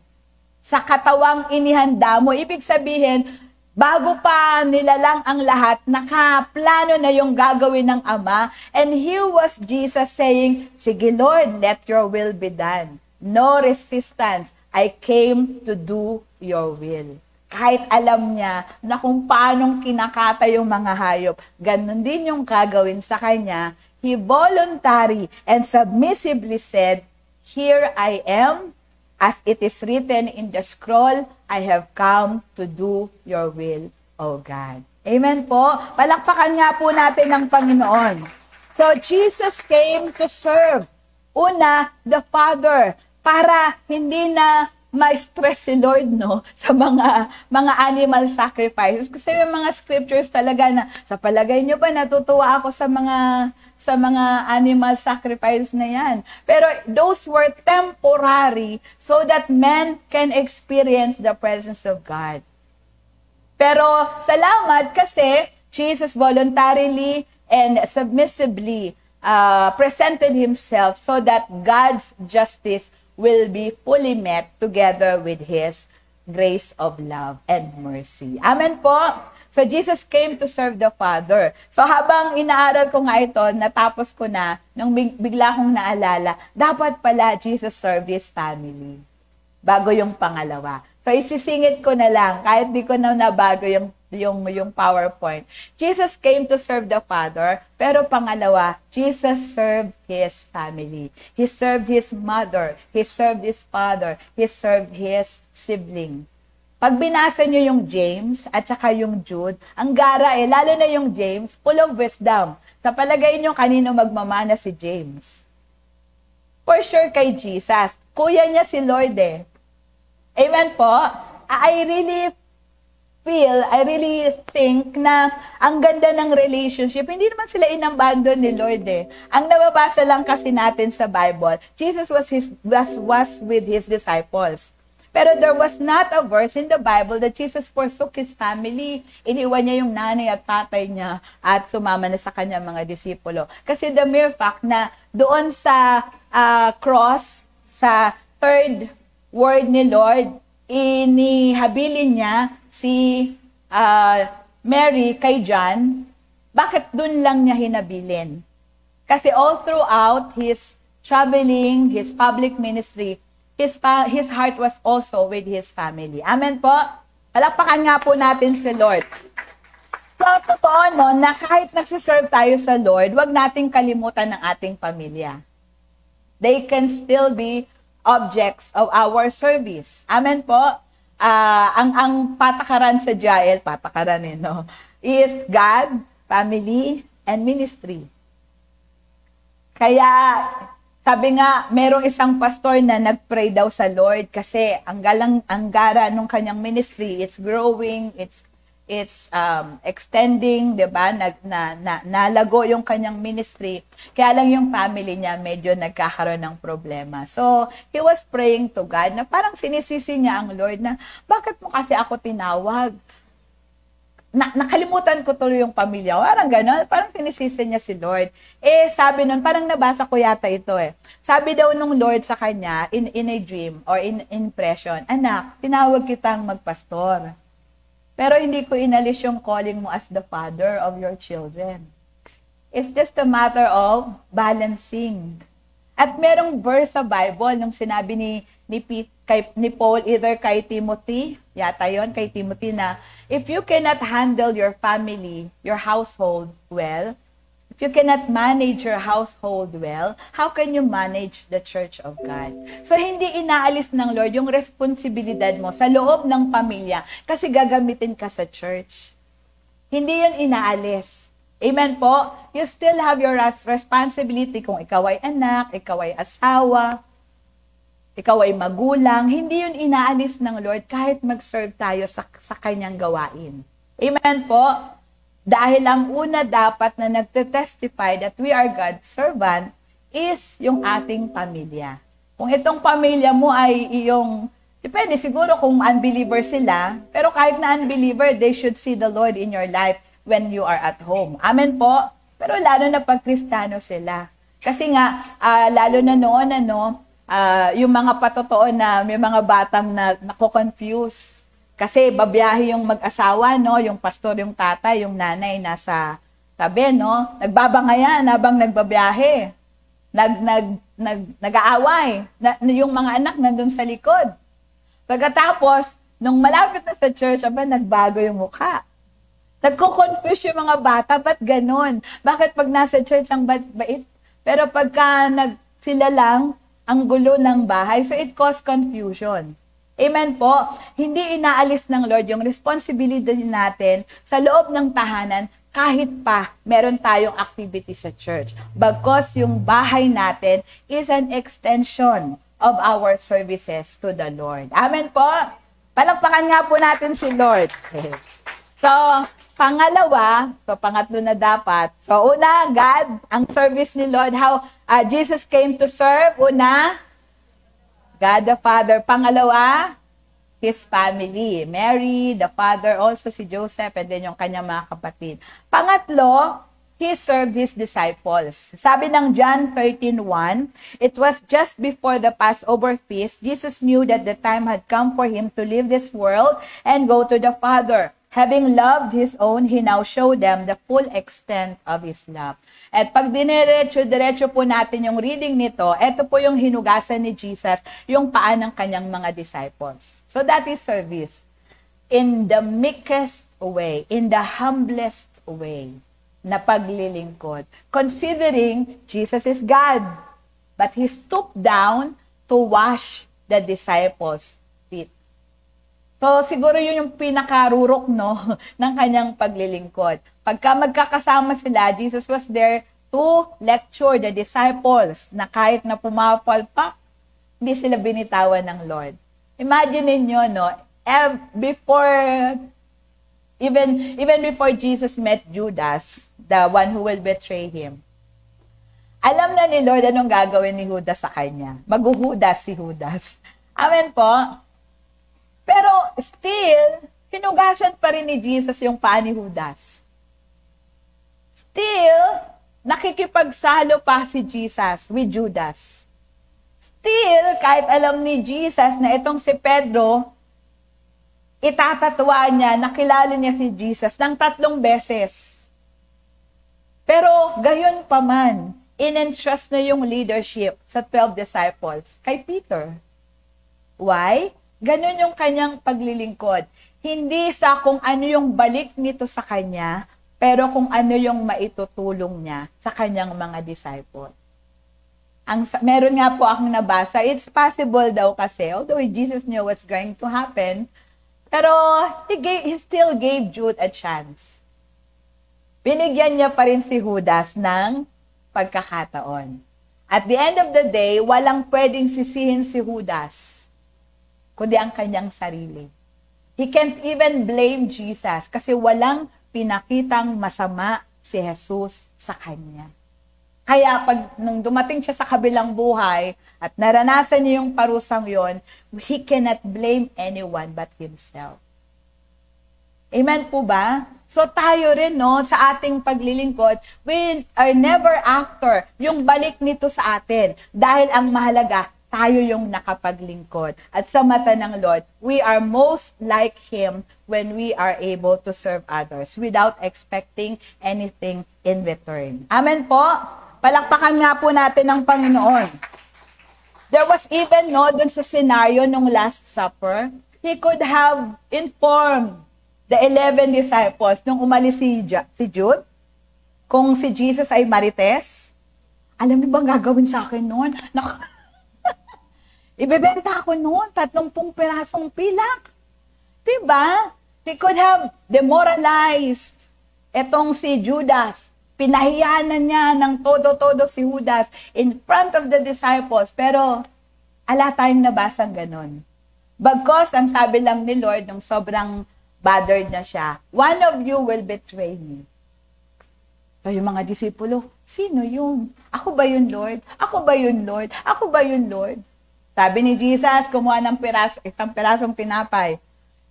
Sa katawang inihanda mo. Ibig sabihin, bago pa nilalang ang lahat, nakaplano na yung gagawin ng Ama. And here was Jesus saying, sige Lord, let your will be done. No resistance. I came to do your will. Kahit alam niya na kung paanong kinakata yung mga hayop, ganun din yung gagawin sa kanya, He voluntarily and submissively said, here I am. As it is written in the scroll, I have come to do your will, O God. Amen po? Palakpakan nga po natin ang Panginoon. So, Jesus came to serve. Una, the Father, para hindi na ma-stress si Lord, no, sa mga animal sacrifices. Kasi may mga scriptures talaga na, sa palagay nyo ba, natutuwa ako sa mga animal sacrifice na yan. Pero those were temporary so that men can experience the presence of God. Pero salamat kasi Jesus voluntarily and submissively presented Himself so that God's justice will be fully met together with His grace of love and mercy. Amen po? So, Jesus came to serve the Father. So, habang inaaral ko nga ito, natapos ko na, nung bigla kong naalala, dapat pala Jesus served His family. Bago yung pangalawa. So, isisingit ko na lang, kahit di ko na nabago yung PowerPoint. Jesus came to serve the Father, pero pangalawa, Jesus served His family. He served His mother. He served His father. He served His sibling. Pag binasa nyo yung James at saka yung Jude, ang gara lalo na yung James, full of wisdom. Sa palagay nyo, kanino magmamana si James? For sure kay Jesus. Kuya niya si Lord eh. Amen po? I really think na ang ganda ng relationship. Hindi naman sila inabandon ni Lord eh. Ang nababasa lang kasi natin sa Bible, Jesus was with his disciples. Pero there was not a verse in the Bible that Jesus forsook his family. Iniwan niya yung nanay at tatay niya at sumama na sa kanya mga disipulo. Kasi the mere fact na doon sa cross, sa third word ni Lord, inihabilin niya si Mary kay John, bakit dun lang niya hinabilin? Kasi all throughout his traveling, his public ministry, his heart was also with his family. Amen po? Palakpakan nga po natin si Lord. So, totoo no, na kahit nagsiserve tayo sa Lord, wag nating kalimutan ng ating pamilya. They can still be objects of our service. Amen po? Ang patakaran sa Jael, no, is God, family, and ministry. Kaya, sabi nga, merong isang pastor na nag-pray daw sa Lord kasi ang gara nung kanyang ministry, it's growing, it's extending, 'di ba? Nalago yung kanyang ministry. Kaya lang yung family niya medyo nagkakaroon ng problema. So, he was praying to God na parang sinisisi niya ang Lord na, bakit mo kasi ako tinawag? Nakalimutan ko tuloy yung pamilya. Parang gano'n, parang sinisisi niya si Lord. Sabi nun, parang nabasa ko yata ito Sabi daw nung Lord sa kanya, in a dream or in impression, anak, tinawag kitang magpastor. Pero hindi ko inalis yung calling mo as the father of your children. It's just a matter of balancing. At merong verse sa Bible, nung sinabi ni Paul, either kay Timothy, yata yon kay Timothy na, if you cannot handle your family, your household well, if you cannot manage your household well, how can you manage the church of God? So, hindi inaalis ng Lord yung responsibilidad mo sa loob ng pamilya kasi gagamitin ka sa church. Hindi yun inaalis. Amen po? You still have your responsibility kung ikaw ay anak, ikaw ay asawa, ikaw ay magulang. Hindi yun inaalis ng Lord kahit mag-serve tayo sa kanyang gawain. Amen po? Dahil ang una dapat na nagte-testify that we are God's servant is yung ating pamilya. Kung itong pamilya mo ay depende siguro kung unbeliever sila, pero kahit na unbeliever, they should see the Lord in your life when you are at home. Amen po? Pero lalo na pag Kristiyano sila. Kasi nga, lalo na noon, yung mga patotoo na may mga batang nako-confuse. Kasi babiyahe yung mag-asawa, no? Yung pastor, yung tatay, yung nanay nasa tabi, no? Nagbabangayan habang nagbabiyahe. Nag-aaway. Yung mga anak nandun sa likod. Pagkatapos, nung malapit na sa church, nagbago yung mukha. Nagko-confuse yung mga bata, ba't ganon? Bakit pag nasa church ang bait? Pero pagka sila lang, ang gulo ng bahay, so it caused confusion. Amen po? Hindi inaalis ng Lord yung responsibility natin sa loob ng tahanan kahit pa meron tayong activity sa church. Because yung bahay natin is an extension of our services to the Lord. Amen po? Palakpakan nga po natin si Lord. So, pangatlo na dapat. So, una, God, ang service ni Lord, how Jesus came to serve. Una, God the Father. Pangalawa, His family. Mary, the Father, also si Joseph, and then yung kanyang mga kapatid. Pangatlo, He served His disciples. Sabi ng John 13:1, it was just before the Passover feast, Jesus knew that the time had come for Him to leave this world and go to the Father. Having loved His own, He now showed them the full extent of His love. At pag diretso po natin yung reading nito, ito po yung hinugasan ni Jesus, yung paa ng kanyang mga disciples. So that is service. In the meekest way, in the humblest way, na paglilingkod. Considering Jesus is God, but He stooped down to wash the disciples' feet. So, siguro yun yung pinakarurok, no, ng kanyang paglilingkod. Pagka magkakasama sila, Jesus was there to lecture the disciples na kahit na pumapalpak, hindi sila binitawan ng Lord. Imagine niyo, no, even before Jesus met Judas, the one who will betray him, alam na ni Lord anong gagawin ni Judas sa kanya. Maghuhudas si Judas. Amen po. Pero still, hinugasan pa rin ni Jesus yung paa ni Judas. Still, nakikipagsalo pa si Jesus with Judas. Still, kahit alam ni Jesus na itong si Pedro, itatatwa niya, nakilala niya si Jesus ng 3 beses. Pero gayon pa man, in-entrust na yung leadership sa 12 disciples kay Peter. Why? Ganon yung kanyang paglilingkod. Hindi sa kung ano yung balik nito sa kanya, pero kung ano yung maitutulong niya sa kanyang mga disciples. Meron nga po akong nabasa, it's possible daw kasi, although Jesus knew what's going to happen, pero he still gave Jude a chance. Binigyan niya pa rin si Judas ng pagkakataon. At the end of the day, walang pwedeng sisihin si Judas, kundi ang kanyang sarili. He can't even blame Jesus kasi walang pinakitang masama si Jesus sa kanya. Kaya nung dumating siya sa kabilang buhay at naranasan niya yung parusang yon, he cannot blame anyone but himself. Amen po ba? So tayo rin, no, sa ating paglilingkod, we are never after yung balik nito sa atin. Dahil ang mahalaga, tayo yung nakapaglingkod. At sa mata ng Lord, we are most like Him when we are able to serve others without expecting anything in return. Amen po? Palakpakan nga po natin ng Panginoon. There was even, no, dun sa scenario nung Last Supper, He could have informed the 11 disciples nung umalis si Jude, kung si Jesus ay marites. Alam niyo bang gagawin sa akin noon? Ibebenta ako noon, 30 pirasong pilak. Diba? They could have demoralized etong si Judas. Pinahiyanan niya ng todo-todo si Judas in front of the disciples. Pero, ala tayong nabasang ganon. Bagkos, ang sabi lang ni Lord, nung sobrang bothered na siya, one of you will betray me. So, yung mga disipulo, sino yun? Ako ba yun, Lord? Ako ba yun, Lord? Ako ba yun, Lord? Sabi ni Jesus, kumuha ng isang pirasong tinapay.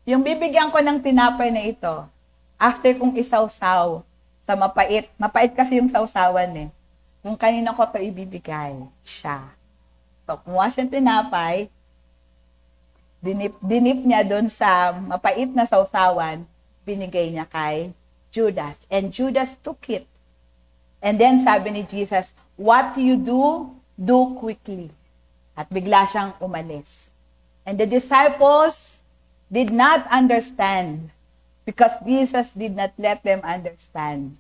Yung bibigyan ko ng tinapay na ito, after kong isawsaw sa mapait. Mapait kasi yung sawsawan eh. Kung kanina ko ito ibibigay, siya. So, kumuha siyang tinapay, dinip niya doon sa mapait na sawsawan, binigay niya kay Judas. And Judas took it. And then sabi ni Jesus, what you do, do quickly. At bigla siyang umalis. And the disciples did not understand because Jesus did not let them understand.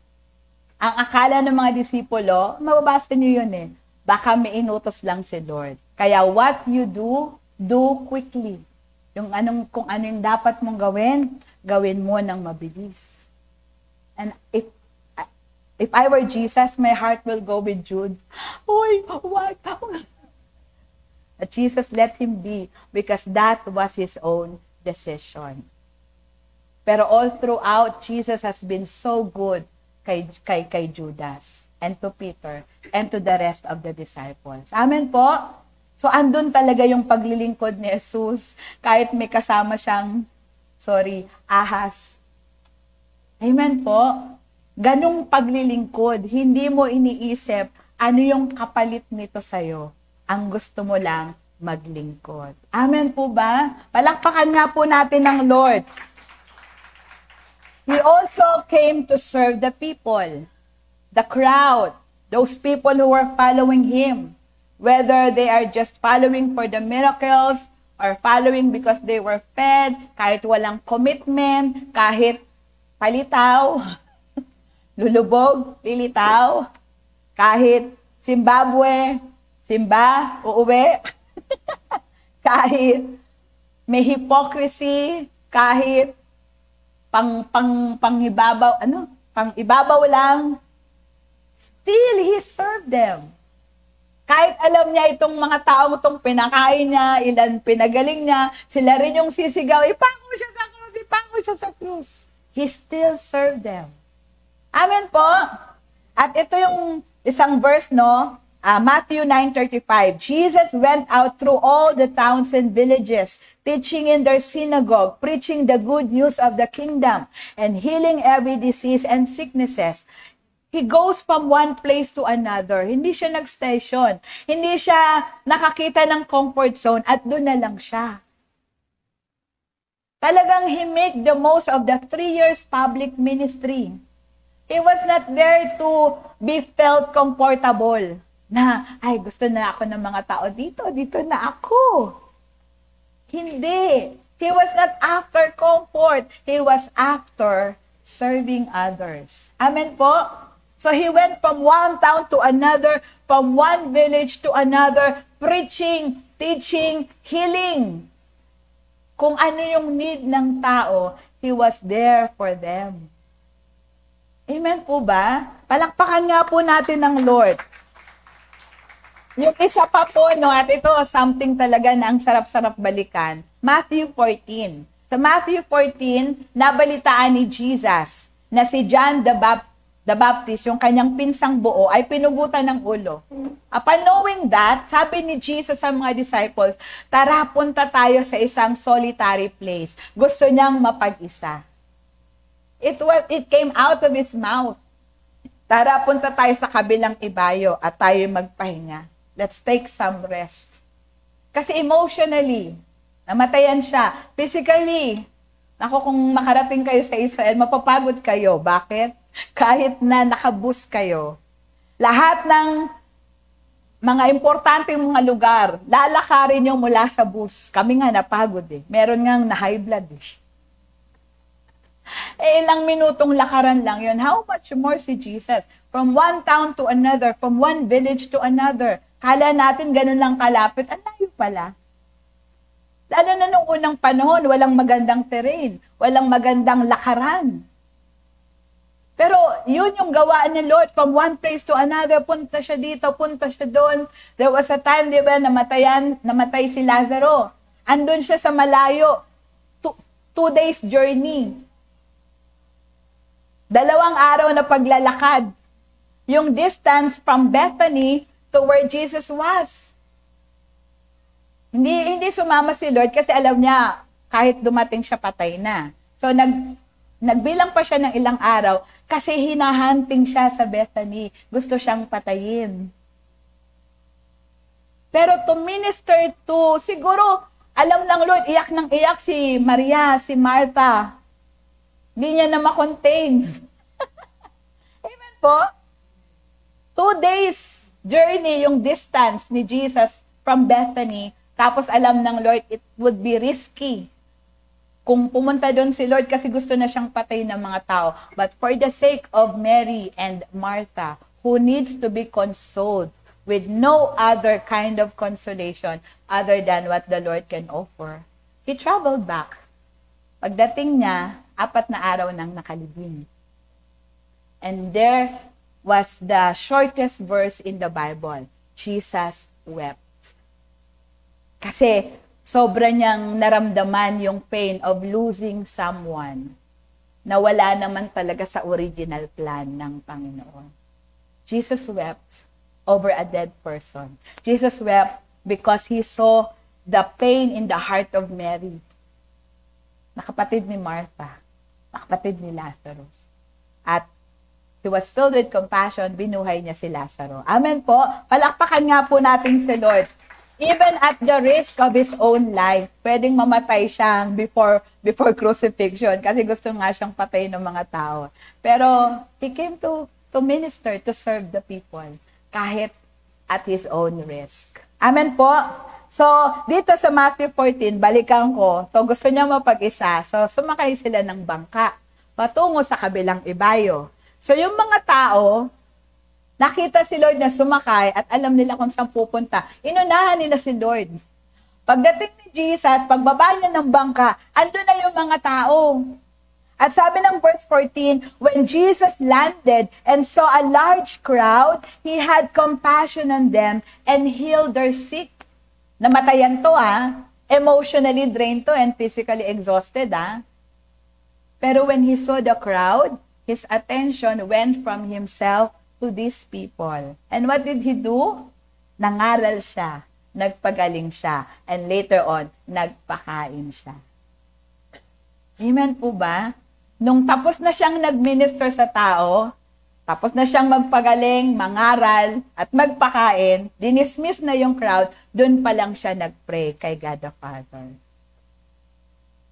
Ang akala ng mga disipulo, mababasa niyo yun eh, baka may inutos lang si Lord. Kaya what you do, do quickly. Kung ano yung dapat mong gawin mo ng mabilis. And if I were Jesus, my heart will go with Jude. Uy, wag. But Jesus let him be because that was his own decision. Pero all throughout, Jesus has been so good kay Judas and to Peter and to the rest of the disciples. Amen po? So, andun talaga yung paglilingkod ni Jesus kahit may kasama siyang, ahas. Amen po? Ganong paglilingkod, hindi mo iniisip ano yung kapalit nito sa'yo. Ang gusto mo lang maglingkod. Amen po ba? Palakpakan nga po natin ng Lord. He also came to serve the people, the crowd, those people who were following Him. Whether they are just following for the miracles or following because they were fed, kahit walang commitment, kahit palitaw, lulubog, lilitaw, kahit Zimbabwe, Simba, uuwi, kahit may hypocrisy, kahit pangibabaw lang, Still, He served them. Kahit alam niya itong mga tao itong pinakain niya, ilan pinagaling niya, sila rin yung sisigaw, ipako siya sa krus, ipako siya sa krus. He still served them. Amen po. At ito yung isang verse, no? Matthew 9:35. Jesus went out through all the towns and villages, teaching in their synagogue, preaching the good news of the kingdom, and healing every disease and sicknesses. He goes from one place to another. Hindi siya nag-station. Hindi siya nakakita ng comfort zone at doon na lang siya. Talagang He make the most of the 3 years public ministry. He was not there to be felt comfortable. Na, ay, gusto na ako ng mga tao dito na ako. Hindi. He was not after comfort. He was after serving others. Amen po? So He went from one town to another, from one village to another, preaching, teaching, healing. Kung ano yung need ng tao, He was there for them. Amen po ba? Palakpakan nga po natin ng Lord. Yung isa pa po, no, at ito, something talaga na ang sarap-sarap balikan. Matthew 14. Sa Matthew 14, nabalitaan ni Jesus na si John the Baptist, yung kanyang pinsang buo, ay pinugutan ng ulo. Upon knowing that, sabi ni Jesus sa mga disciples, tara, punta tayo sa isang solitary place. Gusto niyang mapag-isa. It came out of His mouth. Tara, punta tayo sa kabilang ibayo at tayo magpahinga. Let's take some rest. Kasi emotionally, namatayan siya. Physically, ako kung makarating kayo sa Israel, mapapagod kayo. Bakit? Kahit na nakabus kayo. Lahat ng mga importanteng mga lugar, lalakarin nyo mula sa bus. Kami nga napagod eh. Meron ngang na-high blood eh. Ilang minutong lakaran lang yun. How much more si Jesus? From one town to another, from one village to another. Kala natin ganun lang kalapit. Ang layo pala. Lalo na nung unang panahon, walang magandang terrain, walang magandang lakaran. Pero yun yung gawaan ni Lord, from one place to another, punta siya dito, punta siya doon. There was a time, di ba, namatay si Lazaro. Andun siya sa malayo, 2 days journey. 2 araw na paglalakad. Yung distance from Bethany to where Jesus was. Hindi sumama si Lord kasi alam niya, kahit dumating siya, patay na. So, nagbilang pa siya ng ilang araw kasi hinahunting siya sa Bethany. Gusto siyang patayin. Pero to minister to, siguro, alam ng Lord, iyak ng iyak si Maria, si Martha. Hindi niya na makontain. Amen po? 2 days journey yung distance ni Jesus from Bethany. Tapos alam ng Lord, it would be risky kung pumunta doon si Lord kasi gusto na siyang patay ng mga tao. But for the sake of Mary and Martha, who needs to be consoled with no other kind of consolation other than what the Lord can offer, He traveled back. Pagdating niya, 4 na araw nang nakalibing. And there was the shortest verse in the Bible. Jesus wept. Kasi sobra niyang naramdaman yung pain of losing someone na wala naman talaga sa original plan ng Panginoon. Jesus wept over a dead person. Jesus wept because He saw the pain in the heart of Mary, na kapatid ni Martha, na kapatid ni Lazarus. At He was filled with compassion, binuhay niya si Lazaro. Amen po. Palakpakan nga po natin si Lord. Even at the risk of His own life, pwedeng mamatay siya before crucifixion kasi gusto nga siyang patayin ng mga tao. Pero He came to minister, to serve the people, kahit at His own risk. Amen po. So, dito sa Matthew 14, balikan ko. So, gusto niya mapag-isa. So, sumakay sila ng bangka patungo sa kabilang ibayo. So, yung mga tao, nakita si Lord na sumakay at alam nila kung saan pupunta. Inunahan nila si Lord. Pagdating ni Jesus, pagbaba niya ng bangka, ando na yung mga tao. At sabi ng verse 14, when Jesus landed and saw a large crowd, He had compassion on them and healed their sick. Namatayan to emotionally drained to and physically exhausted Pero when He saw the crowd, His attention went from Himself to these people. And what did He do? Nangaral siya, nagpagaling siya, and later on, nagpakain siya. Amen po ba? Nung tapos na siyang nag-minister sa tao, tapos na siyang magpagaling, mangaral, at magpakain, dinismiss na yung crowd, doon pa lang siya nag-pray kay God the Father.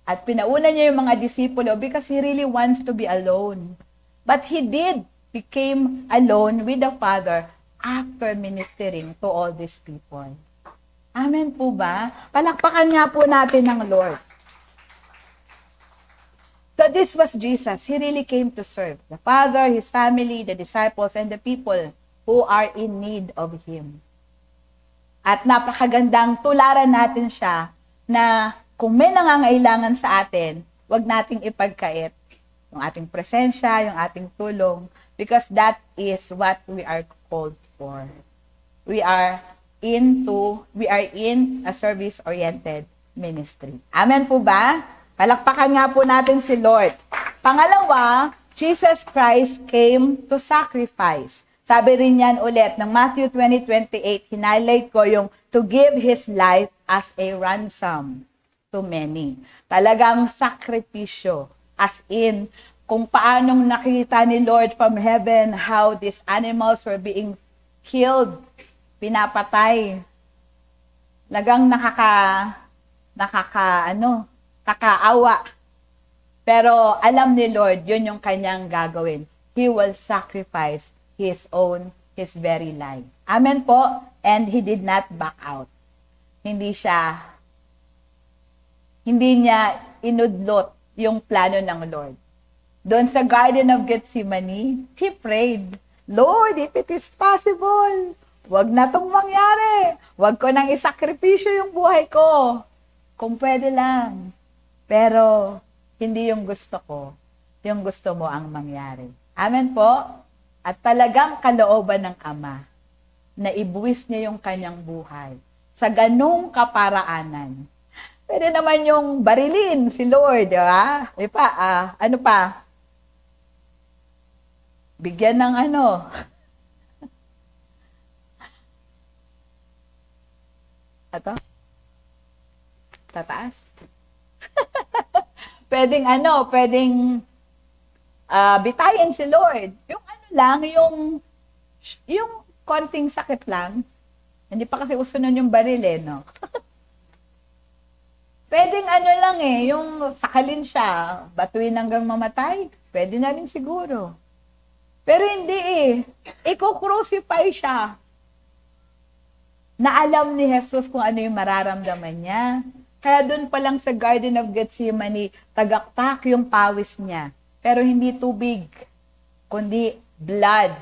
At pinauna niya yung mga disipulo because He really wants to be alone. But He became alone with the Father after ministering to all these people. Amen po ba? Palakpakan nga po natin ng Lord. So this was Jesus. He really came to serve the Father, His family, the disciples, and the people who are in need of Him. At napakagandang tularan natin siya na kung may nangangailangan sa atin, wag nating ipagkait yung ating presensya, yung ating tulong, because that is what we are called for. We are in a service-oriented ministry. Amen po ba? Palakpakan nga po natin si Lord. Pangalawa, Jesus Christ came to sacrifice. Sabi rin yan ulit ng Matthew 20:28, hinalight ko yung to give His life as a ransom to many. Talagang sakripisyo. As in, kung paanong nakita ni Lord from heaven how these animals were being killed, pinapatay. Lagang kakaawa. Pero alam ni Lord, yun yung kanyang gagawin. He will sacrifice His very life. Amen po. And He did not back out. Hindi niya inudlot yung plano ng Lord. Doon sa Garden of Gethsemane, He prayed, Lord, if it is possible, wag na tong mangyari. Wag ko nang isakripisyo yung buhay ko. Kung pwede lang. Pero, hindi yung gusto ko. Yung gusto mo ang mangyari. Amen po? At talagang kalooban ng Ama na ibuwis niya yung kanyang buhay sa ganung kaparaanan. Pwede naman yung barilin si Lord, di ba? Ano pa? Bigyan ng tataas. pwedeng bitayin si Lord. Yung yung konting sakit lang. Hindi pa kasi uso nun yung baril no? Pwedeng lang yung sakalin siya, batuin hanggang mamatay. Pwede na rin siguro. Pero hindi Iko-crucify siya. Na alam ni Jesus kung ano yung mararamdaman niya. Kaya doon pa lang sa Garden of Gethsemane, tagaktak yung pawis niya. Pero hindi tubig, kundi blood.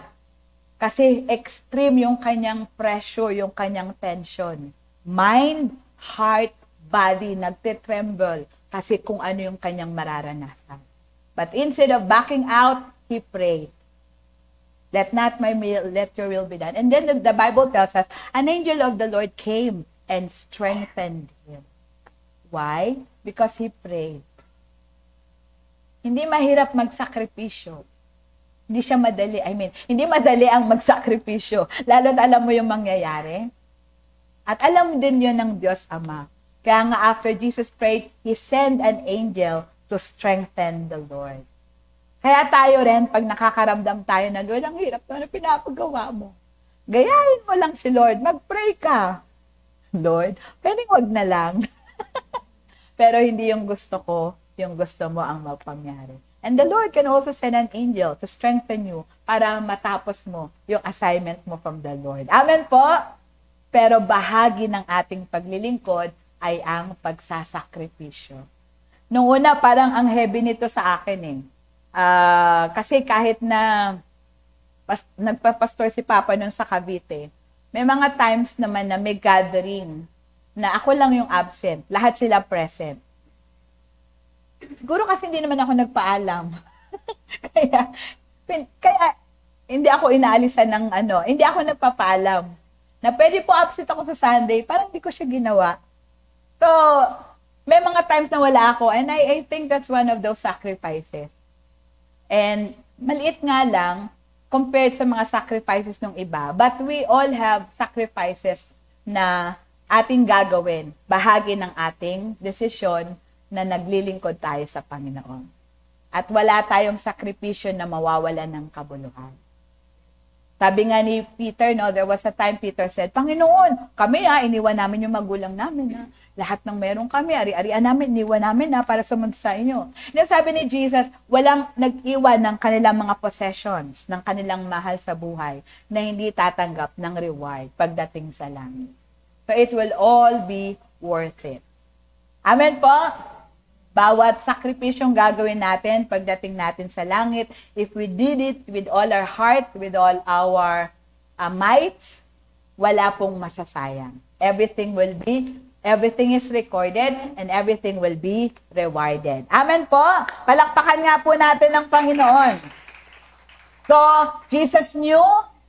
Kasi extreme yung kanyang pressure, yung kanyang tension. Mind, heart, body, nagtitremble kasi kung ano yung kanyang mararanasan. But instead of backing out, He prayed. Let not my will, let your will be done. And then the Bible tells us, an angel of the Lord came and strengthened him. Why? Because he prayed. Hindi mahirap magsakripisyo. Hindi siya madali. Hindi madali ang magsakripisyo. Lalo't alam mo yung mangyayari. At alam din yun ng Diyos Ama. Kaya nga after Jesus prayed, He sent an angel to strengthen the Lord. Kaya tayo rin, pag nakakaramdam tayo na, Lord, ang hirap na pinapagawa mo. Gayahin mo lang si Lord. Mag-pray ka. Lord, pwedeng wag na lang. Pero hindi yung gusto ko, yung gusto mo ang magpangyari. And the Lord can also send an angel to strengthen you para matapos mo yung assignment mo from the Lord. Amen po? Pero bahagi ng ating paglilingkod ay ang pagsasakripisyo. Nung una, parang ang heavy nito sa akin kasi kahit na nagpapastor si Papa nun sa Cavite, may mga times naman na may gathering na ako lang yung absent. Lahat sila present. Siguro kasi hindi naman ako nagpaalam. kaya, kaya, hindi ako inaalisan ng hindi ako nagpapaalam. Na pwede po absent ako sa Sunday, parang hindi ko siya ginawa. So, may mga times na wala ako, and I think that's one of those sacrifices. And maliit nga lang, compared sa mga sacrifices ng iba, but we all have sacrifices na ating gagawin, bahagi ng ating desisyon na naglilingkod tayo sa Panginoon. At wala tayong sakripisyo na mawawala ng kabuluhan. Sabi nga ni Peter, there was a time Peter said, Panginoon, kami iniwan namin yung magulang namin. Lahat ng meron kami, ari-arian namin, iniwan namin para sumunod sa inyo. And sabi ni Jesus, walang nag-iwan ng kanilang mga possessions, ng kanilang mahal sa buhay, na hindi tatanggap ng reward pagdating sa langit. So it will all be worth it. Amen po? Bawat sakripisyong gagawin natin pagdating natin sa langit, if we did it with all our heart, with all our might, wala pong masasayang. Everything is recorded and everything will be rewarded. Amen po? Palakpakan nga po natin ng Panginoon. So, Jesus knew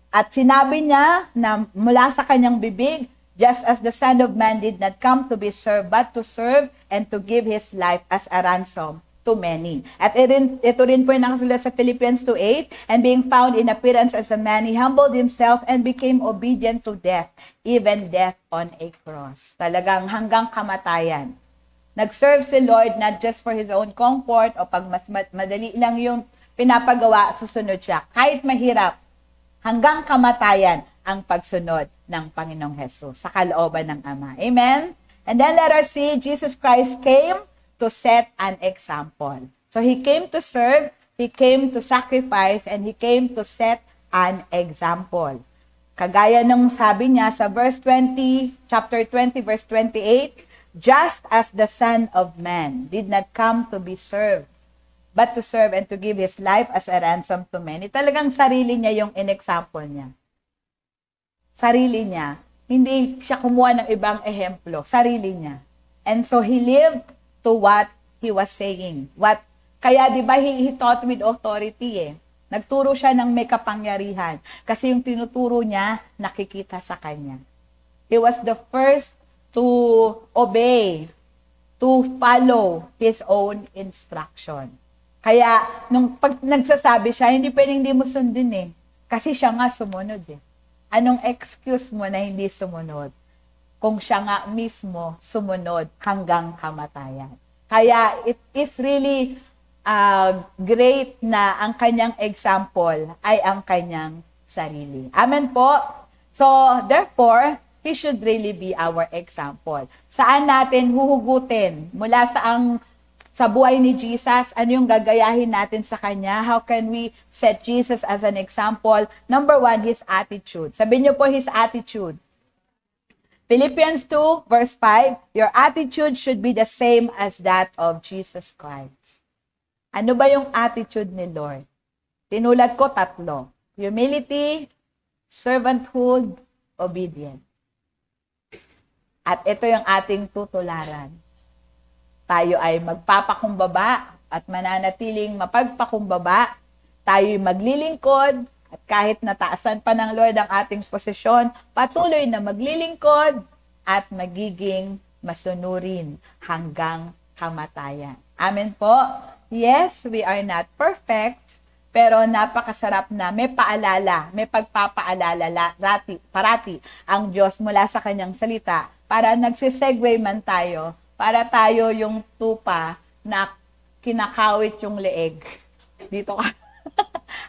at sinabi niya na mula sa kanyang bibig, just as the Son of Man did not come to be served, but to serve and to give His life as a ransom to many. At ito rin po yung nakasulat sa Philippians 2:8, and being found in appearance as a man, He humbled Himself and became obedient to death, even death on a cross. Talagang hanggang kamatayan. Nag-serve si Lord not just for His own comfort o pag mas madali lang yung pinapagawa, susunod siya. Kahit mahirap, hanggang kamatayan ang pagsunod ng Panginoong Hesus sa kalooban ng Ama. Amen? And then let us see, Jesus Christ came to set an example. So He came to serve, He came to sacrifice, and He came to set an example. Kagaya nung sabi niya sa chapter 20, verse 28, just as the Son of Man did not come to be served, but to serve and to give His life as a ransom to many. Talagang sarili niya yung in-example niya. Sarili niya. Hindi siya kumuha ng ibang ehemplo. Sarili niya. And so He lived to what He was saying. Kaya di ba he taught with authority Nagturo siya ng may kapangyarihan. Kasi yung tinuturo niya, nakikita sa kanya. He was the first to obey, to follow His own instruction. Kaya, pag nagsasabi siya, hindi pwedeng hindi mo sundin Kasi siya nga sumunod Anong excuse mo na hindi sumunod? Kung siya nga mismo sumunod hanggang kamatayan. Kaya it is really great na ang kanyang example ay ang kanyang sarili. Amen po? So, therefore, He should really be our example. Saan natin huhugutin? Mula sa buhay ni Jesus, ano yung gagayahin natin sa Kanya? How can we set Jesus as an example? Number 1, His attitude. Sabihin niyo po His attitude. Philippians 2, verse 5, your attitude should be the same as that of Jesus Christ. Ano ba yung attitude ni Lord? Tinulat ko 3. Humility, servanthood, obedience. At ito yung ating tutularan. Tayo ay magpapakumbaba at mananatiling mapagpakumbaba. Tayo'y maglilingkod at kahit nataasan pa ng Lord ang ating posisyon, patuloy na maglilingkod at magiging masunurin hanggang kamatayan. Amen po? Yes, we are not perfect, pero napakasarap na may paalala, may pagpapaalala parati ang Diyos mula sa kanyang salita para nagsisegue man tayo, para tayo yung tupa na kinakawit yung leeg. Dito ka.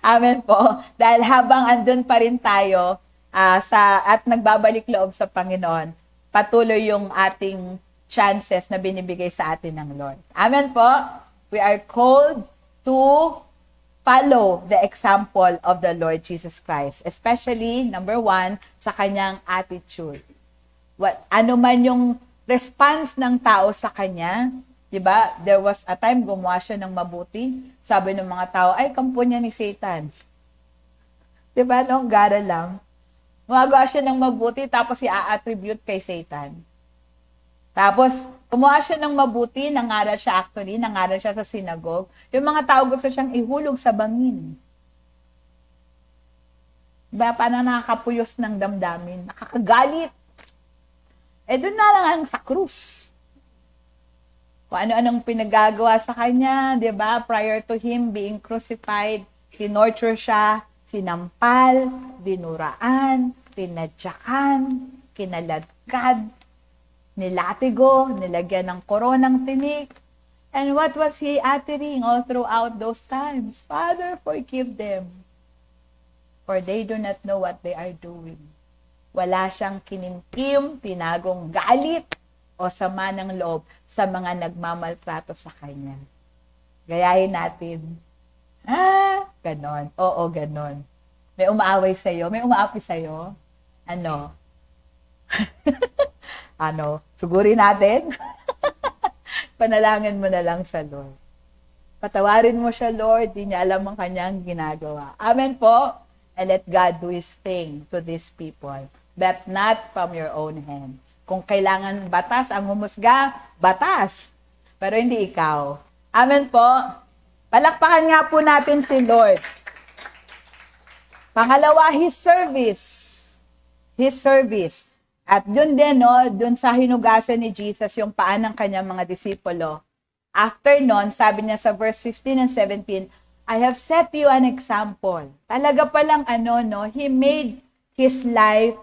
Amen po. Dahil habang andun pa rin tayo at nagbabalik loob sa Panginoon, patuloy yung ating chances na binibigay sa atin ng Lord. Amen po. We are called to follow the example of the Lord Jesus Christ. Especially, number 1, sa kanyang attitude. Ano man yung response ng tao sa kanya, diba? There was a time gumawa siya ng mabuti. Sabi ng mga tao, ay, kampo niya ni Satan. Diba? Nung gara lang. Gumagawa siya ng mabuti, tapos i-attribute kay Satan. Tapos, Gumawa siya ng mabuti, nangaral siya actually, nangaral siya sa sinagog. Yung mga tao gusto siyang ihulog sa bangin. Diba? Paano nakakapuyos ng damdamin? Nakakagalit. Doon na lang sa krus. Kung ano-anong pinagagawa sa kanya, di ba? Prior to him being crucified, tinorture siya, sinampal, dinuraan, tinadyakan, kinaladkad, nilatigo, nilagyan ng koronang tinik. And what was he uttering all throughout those times? Father, forgive them, for they do not know what they are doing. Wala siyang kinimkim, tinagong galit, o sama ng loob sa mga nagmamaltrato sa kanya. Gayahin natin. Ganon. Oo, ganon. May umaaway sa'yo? May umaapi sa'yo? Ano? Sugurin natin? Panalangin mo na lang sa Lord. Patawarin mo siya, Lord. Di niya alam ang kanyang ginagawa. Amen po. And let God do His thing to these people, but not from your own hands. Kung kailangan batas ang humusga, batas. Pero hindi ikaw. Amen po. Palakpakan nga po natin si Lord. Pangalawa, His service. His service. At dun din, dun sa hinugasan ni Jesus, yung paan ng kanyang mga disipulo. After nun, sabi niya sa verse 15 and 17, I have set you an example. Talaga palang He made His life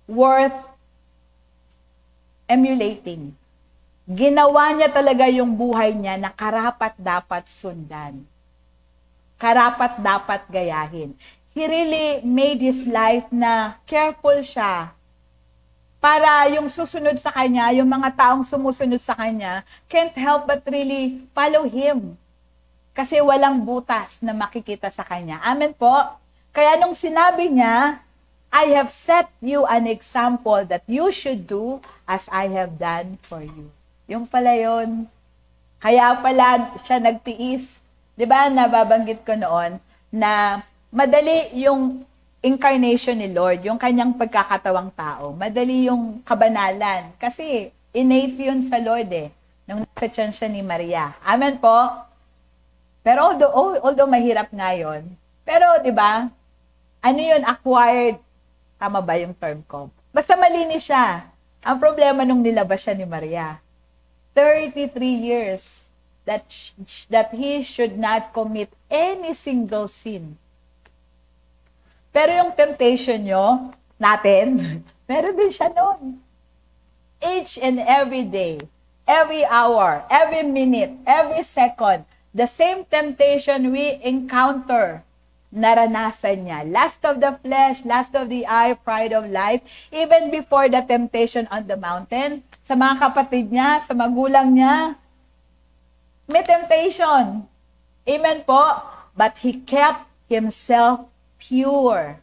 worth emulating. Ginawa niya talaga yung buhay niya na karapat dapat sundan. Karapat dapat gayahin. He really made his life na careful siya para yung susunod sa kanya, yung mga taong sumusunod sa kanya, can't help but really follow him. Kasi walang butas na makikita sa kanya. Amen po? Kaya nung sinabi niya, I have set you an example that you should do as I have done for you. Yung pala yun. Kaya pala siya nagtiis. Di ba, nababanggit ko noon na madali yung incarnation ni Lord, yung kanyang pagkakatawang tao. Madali yung kabanalan. Kasi innate yun sa Lord nung nasa tiyan siya ni Maria. Amen po? Pero although mahirap nga yun, pero di ba, ano yun, acquired. Tama ba yung term ko? Basta malinis siya. Ang problema nung nilabas siya ni Maria, 33 years that he should not commit any single sin. Pero yung temptation natin, meron din siya noon. Each and every day, every hour, every minute, every second, the same temptation we encounter, naranasan niya. Lust of the flesh, lust of the eye, pride of life, even before the temptation on the mountain, sa mga kapatid niya, sa magulang niya, may temptation. Amen po? But he kept himself pure.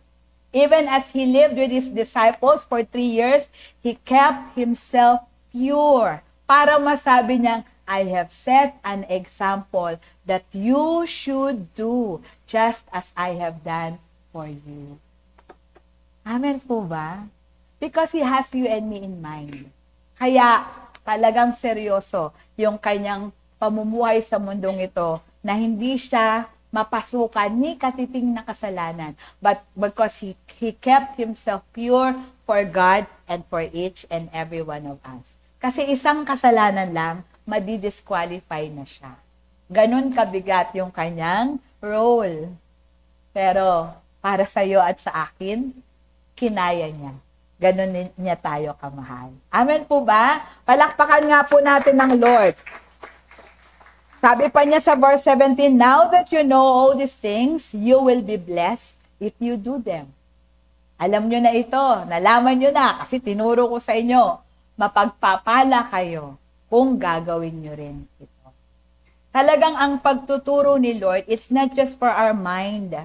Even as he lived with his disciples for 3 years, he kept himself pure. Para masabi niyang, I have set an example that you should do just as I have done for you. Amen po ba? Because He has you and me in mind. Kaya talagang seryoso yung kanyang pamumuhay sa mundong ito na hindi siya mapasukan ni katiting na kasalanan. But because he kept himself pure for God and for each and every one of us. Kasi isang kasalanan lang, madi-disqualify na siya. Ganun kabigat yung kanyang role. Pero para sa iyo at sa akin, kinaya niya. Ganun niya tayo kamahal. Amen po ba? Palakpakan nga po natin ng Lord. Sabi pa niya sa verse 17, now that you know all these things, you will be blessed if you do them. Alam nyo na ito, nalaman nyo na, kasi tinuro ko sa inyo, mapagpapala kayo kung gagawin nyo rin ito. Talagang ang pagtuturo ni Lord, it's not just for our mind.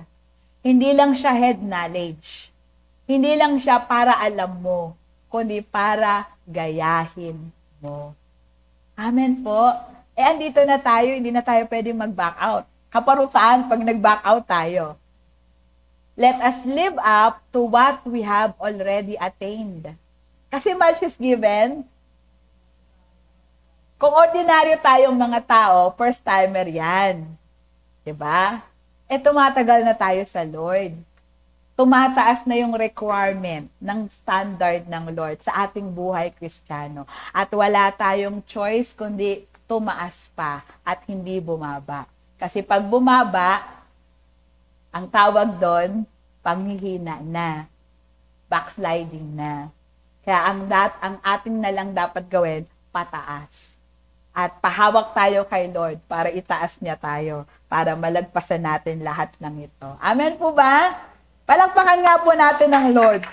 Hindi lang siya head knowledge. Hindi lang siya para alam mo, kundi para gayahin mo. Amen po. Andito na tayo, hindi na tayo pwedeng mag-back out. Kaparusahan pag nag-back out tayo. Let us live up to what we have already attained. Kasi much is given, Kung ordinaryo tayong mga tao, first timer yan. Diba? Tumatagal na tayo sa Lord. Tumataas na yung requirement ng standard ng Lord sa ating buhay Kristiyano. At wala tayong choice kundi tumaas pa at hindi bumaba. Kasi pag bumaba, ang tawag doon, panghihina na. Backsliding na. Kaya ang ating na lang dapat gawin, pataas. At pahawak tayo kay Lord para itaas niya tayo, para malagpasan natin lahat ng ito. Amen po ba? Palakpakan nga po natin ang Lord.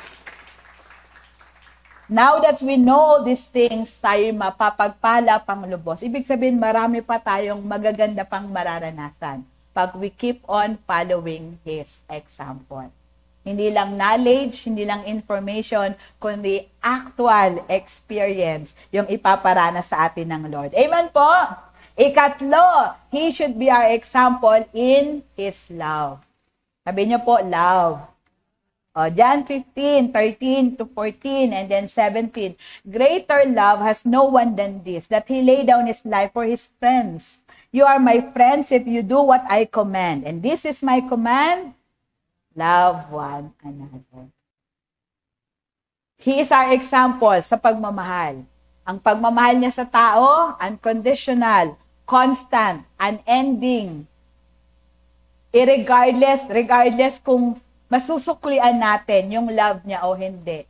Now that we know these things, tayo mapapagpala pang lubos. Ibig sabihin, marami pa tayong magaganda pang mararanasan pag we keep on following His example. Hindi lang knowledge, hindi lang information, kundi actual experience yung ipaparanas sa atin ng Lord. Amen po? Ikatlo, He should be our example in His love. Sabi niyo po, love. John 15:13 to 14, and then 17. Greater love has no one than this, that He laid down His life for His friends. You are my friends if you do what I command. And this is my command, love one another. He is our example sa pagmamahal. Ang pagmamahal niya sa tao, unconditional, constant, unending. Regardless kung masusuklian natin yung love niya o hindi.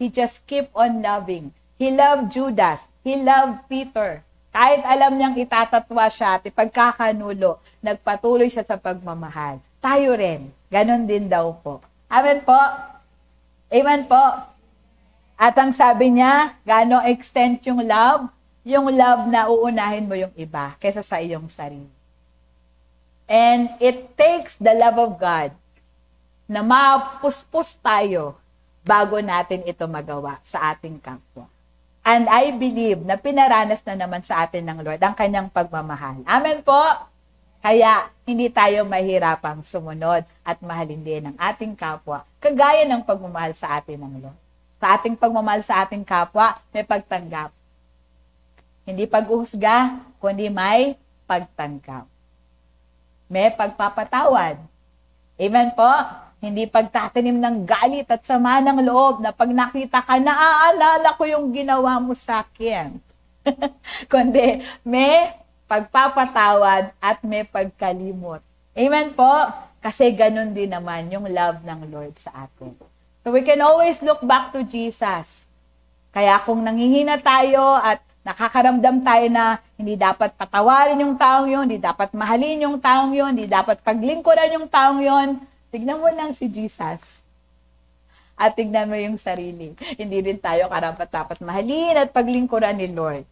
He just keep on loving. He loved Judas. He loved Peter. Kahit alam niyang itatatwa siya at ipagkakanulo, nagpatuloy siya sa pagmamahal. Tayo rin. Ganon din daw po. Amen po? Amen po? At ang sabi niya, gano'ng extent yung love? Yung love na uunahin mo yung iba kaysa sa iyong sarili. And it takes the love of God na mapuspos tayo bago natin ito magawa sa ating kapwa. And I believe na pinaranas na naman sa atin ng Lord ang kanyang pagmamahal. Amen po? Kaya hindi tayo mahirapang sumunod at mahalin din ang ating kapwa, kagaya ng pagmamahal sa atin ng Lord. Sa ating pagmamahal sa ating kapwa, may pagtanggap. Hindi pag-uhusga, kundi may pagtanggap. May pagpapatawad. Amen po? Hindi pagtatanim ng galit at sama ng loob na pag nakita ka, naaalala ko yung ginawa mo sa akin. Kundi may pagpapatawad at may pagkalimot. Amen po? Kasi ganun din naman yung love ng Lord sa atin. So we can always look back to Jesus. Kaya kung nanghihina tayo at nakakaramdam tayo na hindi dapat patawarin yung taong yun, hindi dapat mahalin yung taong yun, hindi dapat paglingkuran yung taong yun, tignan mo lang si Jesus. At tignan mo yung sarili. Hindi rin tayo karapat-dapat mahalin at paglingkuran ni Lord.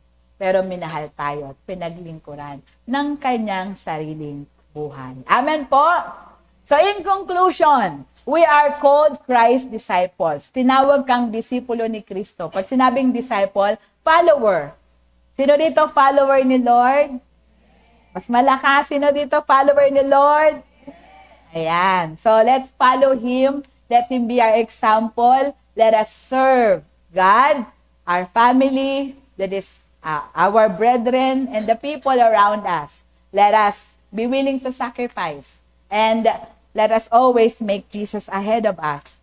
Pero minahal tayo at pinaglingkuran ng kanyang sariling buhay. Amen po? So in conclusion, we are called Christ disciples. Tinawag kang disipulo ni Kristo. Pag sinabing disciple, follower. Sino dito follower ni Lord? Mas malakas. Sino dito follower ni Lord? Ayan. So let's follow Him. Let Him be our example. Let us serve God, our family, that is our brethren, and the people around us. Let us be willing to sacrifice. And let us always make Jesus ahead of us,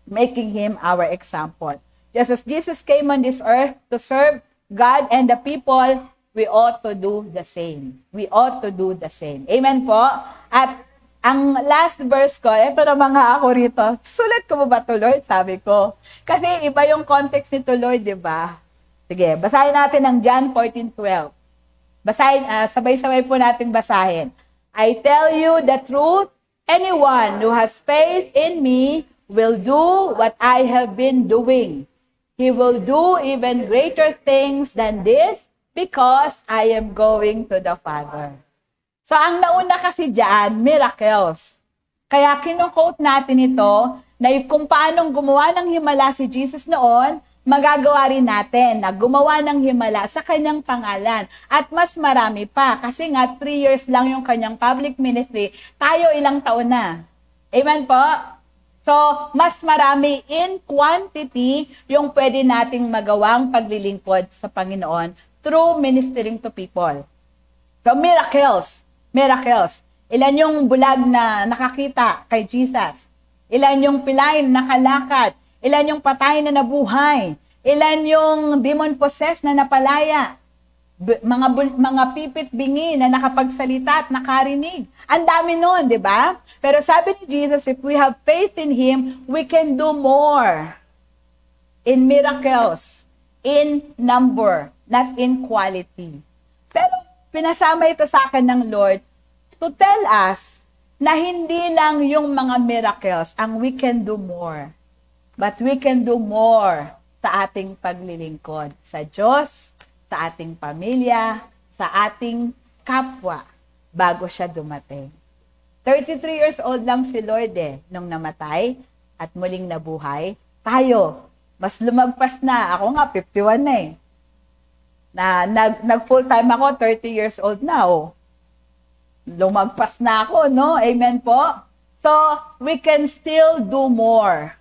making Him our example. Just as Jesus came on this earth to serve God and the people, we ought to do the same. We ought to do the same. Amen po? At ang last verse ko, ito na mga ako rito, sulat ko ba to, Lord? Sabi ko. Kasi iba yung context nito, Lord, di ba? Sige, basahin natin ang John 14:12. Basahin, sabay-sabay po natin basahin. I tell you the truth, anyone who has faith in me will do what I have been doing. He will do even greater things than this because I am going to the Father. So, ang nauna kasi dyan, miracles. Kaya kinukote natin ito na kung paanong gumawa ng himala si Jesus noon, magagawa rin natin na gumawa ng himala sa kanyang pangalan. At mas marami pa kasi nga 3 years lang yung kanyang public ministry, tayo ilang taon na. Amen po? So, mas marami in quantity yung pwede nating magawang paglilingkod sa Panginoon through ministering to people. So, miracles. Miracles. Ilan yung bulag na nakakita kay Jesus? Ilan yung pilay na nakalakad? Ilan yung patay na nabuhay? Ilan yung demon-possessed na napalaya? Mga pipit bingi na nakapagsalita at nakarinig. Ang dami nun, di ba? Pero sabi ni Jesus, if we have faith in Him, we can do more in miracles, in number, not in quality. Pero pinasama ito sa akin ng Lord to tell us na hindi lang yung mga miracles ang we can do more, but we can do more sa ating paglilingkod sa Diyos, sa ating pamilya, sa ating kapwa bago siya dumating. 33 years old lang si Lord nung namatay at muling nabuhay. Tayo, mas lumagpas na. Ako nga, 51 na nag-full time ako, 30 years old na Lumagpas na ako, no? Amen po? So, we can still do more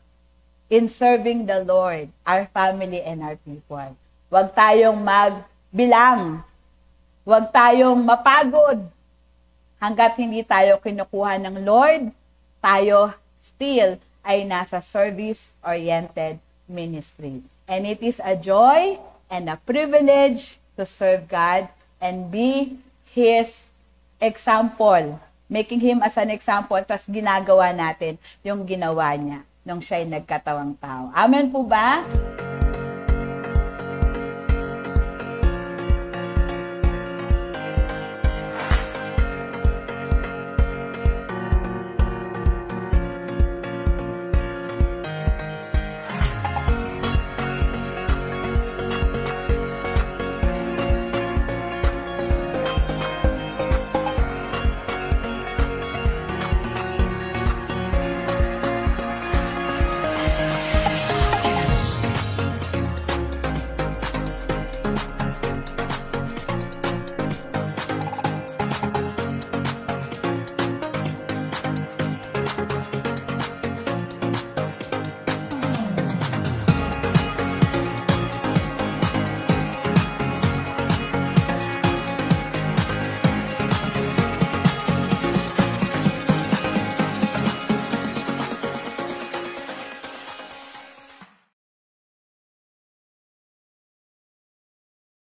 in serving the Lord, our family, and our people. Huwag tayong magbilang. Huwag tayong mapagod. Hanggat hindi tayo kinukuha ng Lord, tayo still ay nasa service-oriented ministry. And it is a joy and a privilege to serve God and be His example. Making Him as an example, tapos ginagawa natin yung ginawa niya nung siya'y nagkatawang tao. Amen po ba?